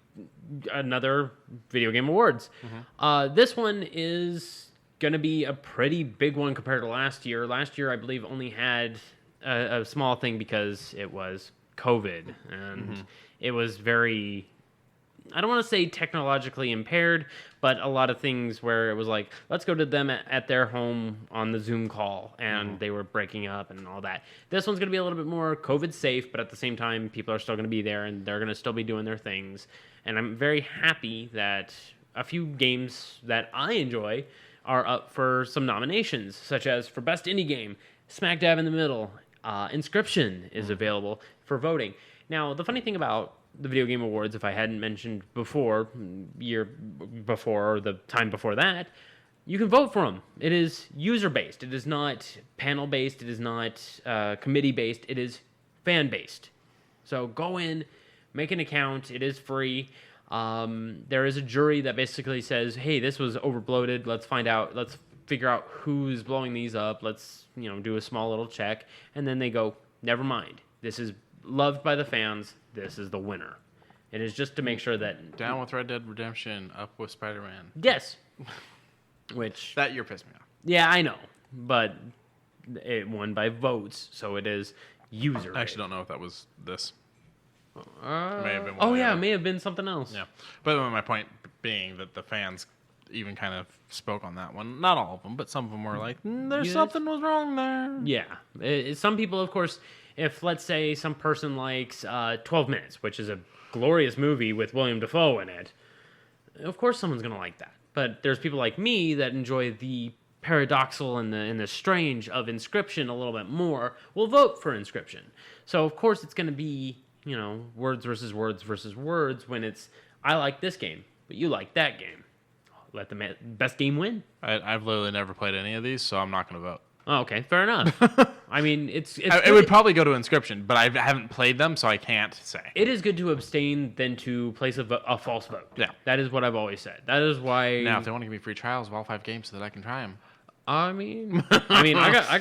another Video Game Awards. Mm-hmm. This one is going to be a pretty big one compared to last year. Last year, I believe, only had a small thing because it was COVID. And it was very... I don't want to say technologically impaired, but a lot of things where it was like, let's go to them at their home on the Zoom call, and they were breaking up and all that. This one's going to be a little bit more COVID safe, but at the same time, people are still going to be there, and they're going to still be doing their things. And I'm very happy that a few games that I enjoy are up for some nominations, such as for Best Indie Game, smack dab in the middle. Inscription is available for voting. Now, the funny thing about the Video Game Awards, if I hadn't mentioned before, year before or the time before that, you can vote for them. It is user-based. It is not panel-based. It is not committee-based. It is fan-based. So go in, make an account. It is free. There is a jury that basically says, hey, this was overbloated. Let's find out. Let's figure out who's blowing these up. Let's do a small little check. And then they go, never mind. This is loved by the fans. This is the winner. It is just to make sure that... Down with Red Dead Redemption, up with Spider-Man. Yes. Which... That year pissed me off. Yeah, I know. But it won by votes, so it is user. I actually don't know if that was this. It may have been something else. Yeah. But my point being that the fans even kind of spoke on that one. Not all of them, but some of them were like, something was wrong there. Yeah. Some people, of course... If, let's say, some person likes 12 Minutes, which is a glorious movie with William Dafoe in it, of course someone's going to like that. But there's people like me that enjoy the paradoxal and the strange of Inscription a little bit more, will vote for Inscription. So, of course, it's going to be, words versus words versus words when it's, I like this game, but you like that game. Let the best game win. I've literally never played any of these, so I'm not going to vote. Oh, okay, fair enough. I mean, it would probably go to Inscription, but I haven't played them, so I can't say. It is good to abstain than to place a false vote. Yeah. That is what I've always said. That is why... Now, if they want to give me free trials of all 5 games so that I can try them. I mean, I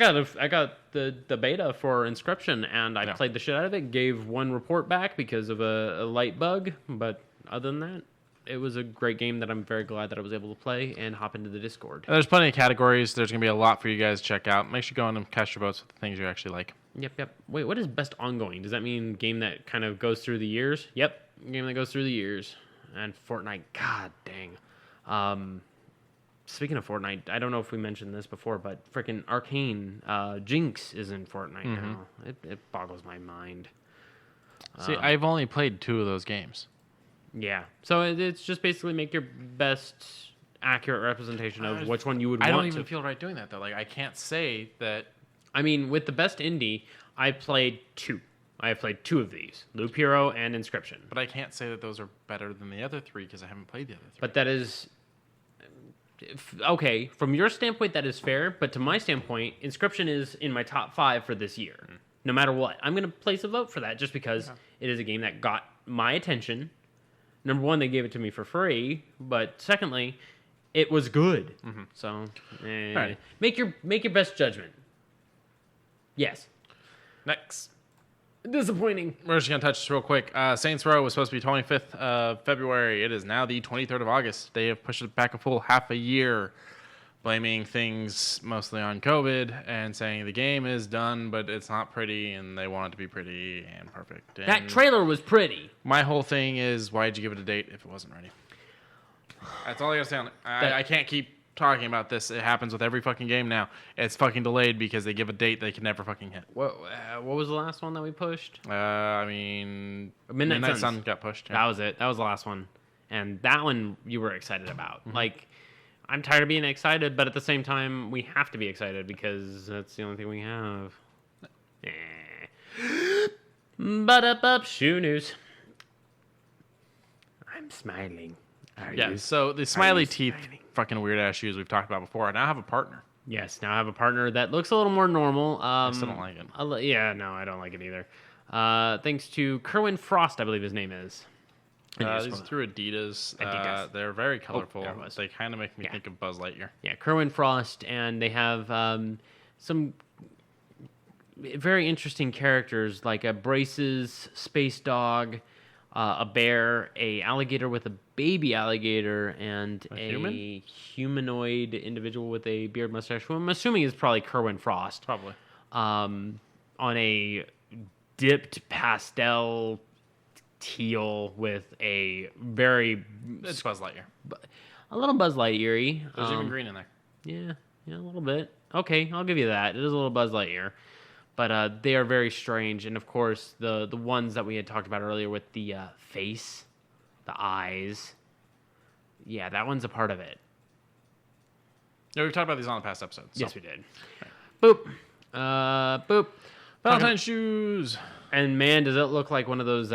got the beta for Inscription, and I played the shit out of it, gave 1 report back because of a light bug, but other than that, it was a great game that I'm very glad that I was able to play and hop into the Discord. There's plenty of categories. There's going to be a lot for you guys to check out. Make sure you go on and cast your votes with the things you actually like. Yep. Wait, what is best ongoing? Does that mean game that kind of goes through the years? Yep, game that goes through the years. And Fortnite, god dang. Speaking of Fortnite, I don't know if we mentioned this before, but freaking Arcane, Jinx is in Fortnite now. It boggles my mind. See, I've only played 2 of those games. Yeah, so it's just basically make your best accurate representation of which one you would want. I don't even feel right doing that though. Like I can't say that. I mean, with the best indie, I played 2. I have played 2 of these, Loop Hero and Inscription. But I can't say that those are better than the other 3 because I haven't played the other 3. But that is okay from your standpoint. That is fair. But to my standpoint, Inscription is in my top 5 for this year. No matter what, I'm going to place a vote for that just because it is a game that got my attention. Number one, they gave it to me for free, but secondly, it was good. So, Right. make your best judgment. Yes. Next. Disappointing. We're just going to touch this real quick. Saints Row was supposed to be 25th of February. It is now the 23rd of August. They have pushed it back a full half a year, blaming things mostly on COVID and saying the game is done, but it's not pretty, and they want it to be pretty and perfect. And That trailer was pretty. my whole thing is, why'd you give it a date if it wasn't ready? That's all I got to say on it. I can't keep talking about this. It happens with every fucking game now. It's fucking delayed because they give a date they can never fucking hit. What was the last one that we pushed? I mean, Midnight Sun got pushed. That was it. That was the last one. And that one you were excited about. Like, I'm tired of being excited, but at the same time, we have to be excited because that's the only thing we have. But shoe news. I'm smiling. Are Yeah, you? so the smiley you teeth, smiling? fucking weird ass shoes we've talked about before. I now have a partner. Yes, now I have a partner that looks a little more normal. I still don't like it. Yeah, no, I don't like it either. Thanks to Kerwin Frost, I believe his name is. These are through Adidas. Adidas. They're very colorful. there it was. They kind of make me think of Buzz Lightyear. Yeah, Kerwin Frost, and they have some very interesting characters like a Braces, Space Dog, a bear, a alligator with a baby alligator, and a human? humanoid individual with a beard mustache, who I'm assuming is probably Kerwin Frost. Probably. On a dipped pastel teal with a very It's Buzz Lightyear. a little Buzz Lightyear-y. There's even green in there. Yeah, a little bit. Okay, I'll give you that. It is a little Buzz Lightyear. But they are very strange. And, of course, the ones that we had talked about earlier with the face, the eyes. Yeah, that one's a part of it. Yeah, we've talked about these on the past episodes. Yes, we did. Boop. Boop. Valentine's shoes. And, man, does it look like one of those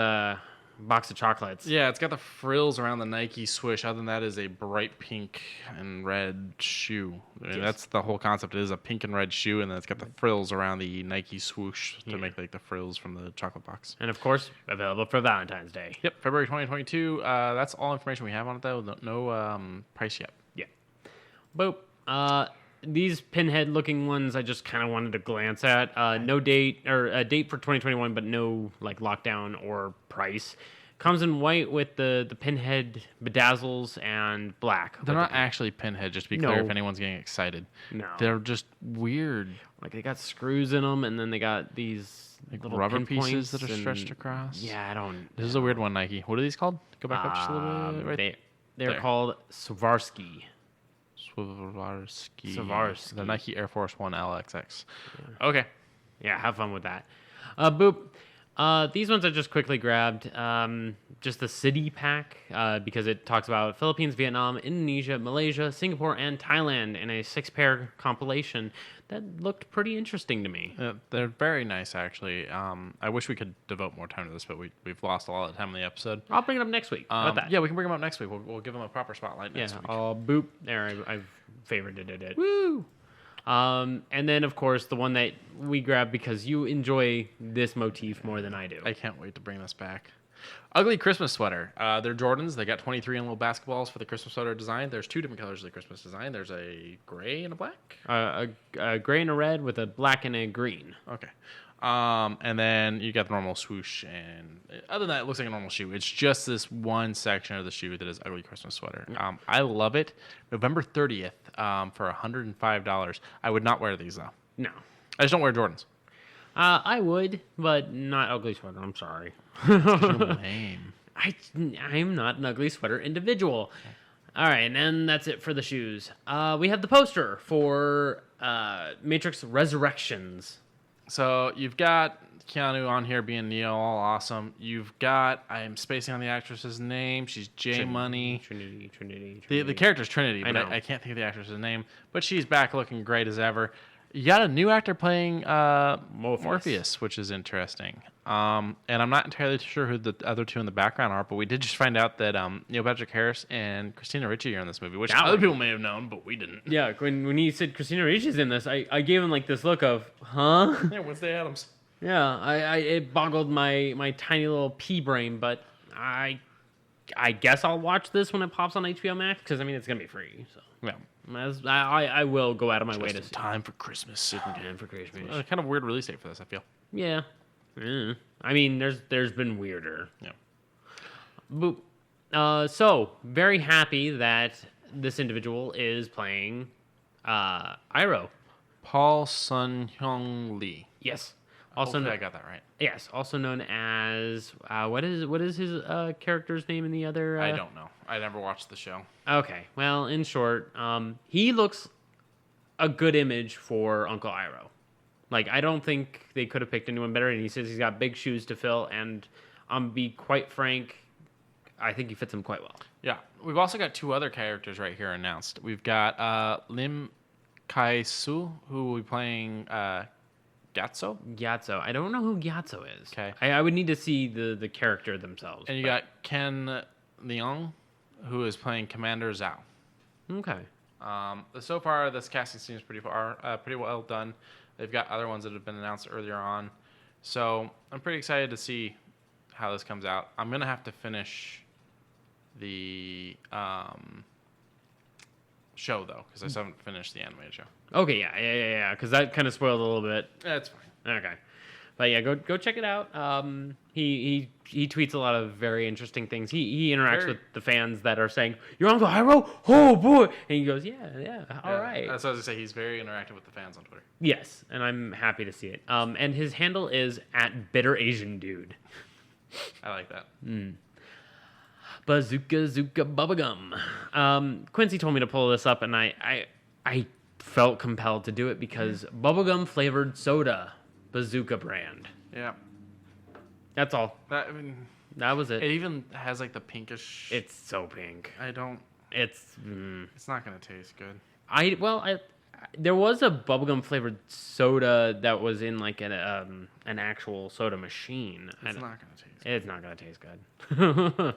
box of chocolates. Yeah, it's got the frills around the Nike swoosh. Other than that, is a bright pink and red shoe. I mean, that's the whole concept. It is a pink and red shoe, and then it's got the frills around the Nike swoosh to make like the frills from the chocolate box. And, of course, available for Valentine's Day. Yep, February 2022. That's all information we have on it, though. No price yet. Yeah. Boop. These pinhead-looking ones, I just kind of wanted to glance at. No date, or a date for 2021, but no like lockdown or price. Comes in white with the pinhead bedazzles and black. They're not actually pinhead, just to be clear if anyone's getting excited. No. They're just weird. Like, they got screws in them, and then they got these Like little rubber pinpoints pieces that are and- stretched across. Yeah, I don't... This is a weird one, Nike. What are these called? Go back up just a little bit. Right They're there. called Swarovski. Swarovski. The Nike Air Force One LXX. Yeah. Okay. Yeah, have fun with that. Boop. These ones I just quickly grabbed. Just the city pack because it talks about Philippines, Vietnam, Indonesia, Malaysia, Singapore, and Thailand in a 6-pair compilation that looked pretty interesting to me. They're very nice, actually. I wish we could devote more time to this, but we've lost a lot of time in the episode. I'll bring it up next week. How about that? Yeah, we can bring them up next week. We'll give them a proper spotlight next week. I'll boop. There, I've favorited it. Woo! And then, of course, the one that we grabbed because you enjoy this motif more than I do. I can't wait to bring this back. Ugly Christmas sweater. They're Jordans. They got 23 in little basketballs for the Christmas sweater design. There's 2 different colors of the Christmas design. There's a gray and a black. A gray and a red with a black and a green. Okay. And then you got the normal swoosh, and other than that, it looks like a normal shoe. It's just this one section of the shoe that is Ugly Christmas sweater. I love it. November 30th for $105. I would not wear these, though. No. I just don't wear Jordans. I would, but not ugly sweater. I'm sorry. You're lame. I'm not an ugly sweater individual. All right, and then that's it for the shoes. We have the poster for Matrix Resurrections. So you've got Keanu on here being Neo, all awesome. You've got, I'm spacing on the actress's name. She's J Money. Trinity. The character's Trinity, but I can't think of the actress's name. But she's back looking great as ever. You got a new actor playing Morpheus, which is interesting. And I'm not entirely sure who the other two in the background are, but we did just find out that Neil Patrick Harris and Christina Ricci are in this movie, which other people may have known, but we didn't. Yeah, when he said Christina Ricci's in this, I gave him like this look of, huh? Yeah, Wednesday Addams. Yeah, it boggled my tiny little pea brain, but I guess I'll watch this when it pops on HBO Max because I mean it's gonna be free. So Yeah. I will go out of my way to see. Time for Christmas. Time for Christmas. Kind of weird release date for this, I feel. Yeah. I mean, there's been weirder. Yeah. Boop. So very happy that this individual is playing Iroh. Paul Sun-Hyung Lee. Yes. Hopefully I got that right. Yes, also known as what is his character's name in the other? I don't know. I never watched the show. Okay, well, in short, he looks a good image for Uncle Iroh. Like, I don't think they could have picked anyone better. And he says he's got big shoes to fill. And be quite frank, I think he fits them quite well. Yeah, we've also got two other characters right here announced. We've got Lim Kai-soo, who will be playing Gyatso? Gyatso. I don't know who Gyatso is. Okay. I would need to see the character themselves. And you got Ken Leung, who is playing Commander Zhao. Okay. So far, this casting seems pretty well done. They've got other ones that have been announced earlier on. So I'm pretty excited to see how this comes out. I'm going to have to finish the show, though, because I still haven't finished the animated show. Okay, yeah. Because that kind of spoiled a little bit. That's fine. Okay. But yeah, go check it out. He tweets a lot of very interesting things. He interacts with the fans that are saying, "Your Uncle Iroh? Oh boy!" And he goes, "Yeah, all right." That's what I was gonna say. He's very interactive with the fans on Twitter. Yes, and I'm happy to see it. And his handle is @BitterAsianDude. I like that. Bazooka Zooka Bubblegum. Quincy told me to pull this up, and I felt compelled to do it because bubblegum flavored soda. Bazooka brand. Yeah. That's all. That was it. It even has like the pinkish. It's so pink. It's not gonna taste good. There was a bubblegum flavored soda that was in like an actual soda machine. It's not gonna taste good. It's not gonna taste good.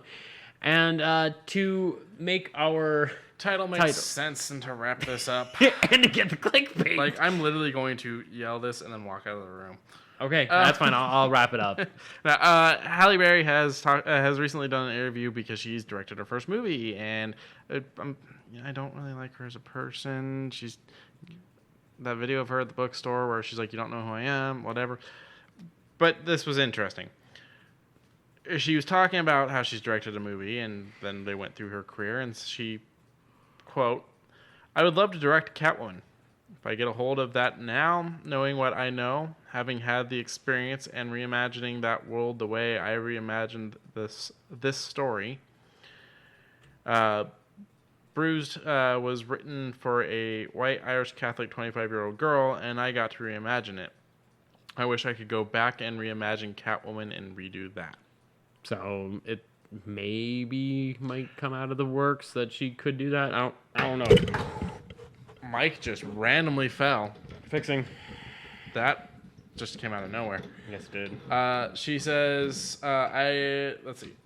And to make our title makes sense and to wrap this up and to get the clickbait. Like, I'm literally going to yell this and then walk out of the room. Okay, that's fine. I'll wrap it up. Now, Halle Berry has recently done an interview because she's directed her first movie, and I don't really like her as a person. She's that video of her at the bookstore where she's like, "You don't know who I am," whatever. But this was interesting. She was talking about how she's directed a movie, and then they went through her career, and she, quote, "I would love to direct Catwoman. If I get a hold of that now, knowing what I know, having had the experience and reimagining that world the way I reimagined this story. Bruised was written for a white Irish Catholic 25-year-old girl, and I got to reimagine it. I wish I could go back and reimagine Catwoman and redo that." So it maybe might come out of the works that she could do that. I don't know. Mike just randomly fell. Fixing. That just came out of nowhere. Yes, it did. She says, let's see.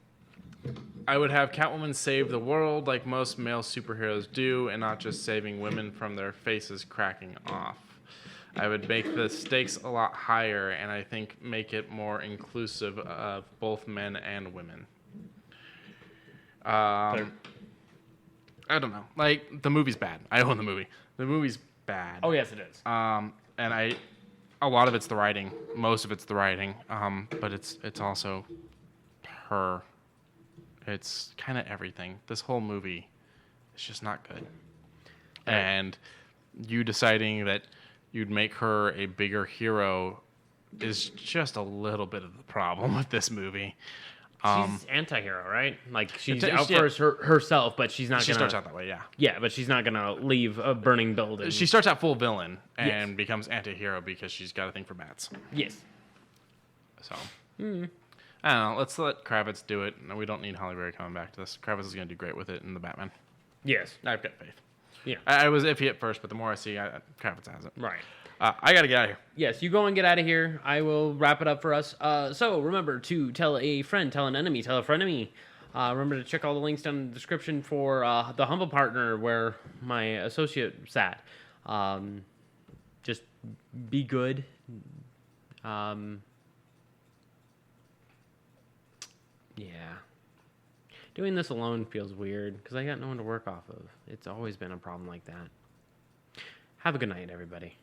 "I would have Catwoman save the world like most male superheroes do, and not just saving women from their faces cracking off. I would make the stakes a lot higher, and I think make it more inclusive of both men and women." I don't know. Like, the movie's bad. I own the movie. The movie's bad. Oh, yes, it is. And a lot of it's the writing. Most of it's the writing. But it's also her. It's kind of everything. This whole movie is just not good. And you deciding that you'd make her a bigger hero is just a little bit of the problem with this movie. She's anti-hero, right? Like, she's It's- out yeah. for herself, but she's not She gonna... starts out that way, yeah. Yeah, but she's not gonna leave a burning building. She starts out full villain and Yes. becomes anti-hero because she's got a thing for bats. Yes. So, I don't know. Let's let Kravitz do it. No, we don't need Halle Berry coming back to this. Kravitz is going to do great with it in the Batman. Yes. I've got faith. Yeah. I was iffy at first, but the more I see, Kravitz has it. Right. I got to get out of here. Yes, you go and get out of here. I will wrap it up for us. So remember to tell a friend, tell an enemy, tell a frenemy. Remember to check all the links down in the description for the Humble Partner where my associate sat. Just be good. Yeah. Doing this alone feels weird because I got no one to work off of. It's always been a problem like that. Have a good night, everybody.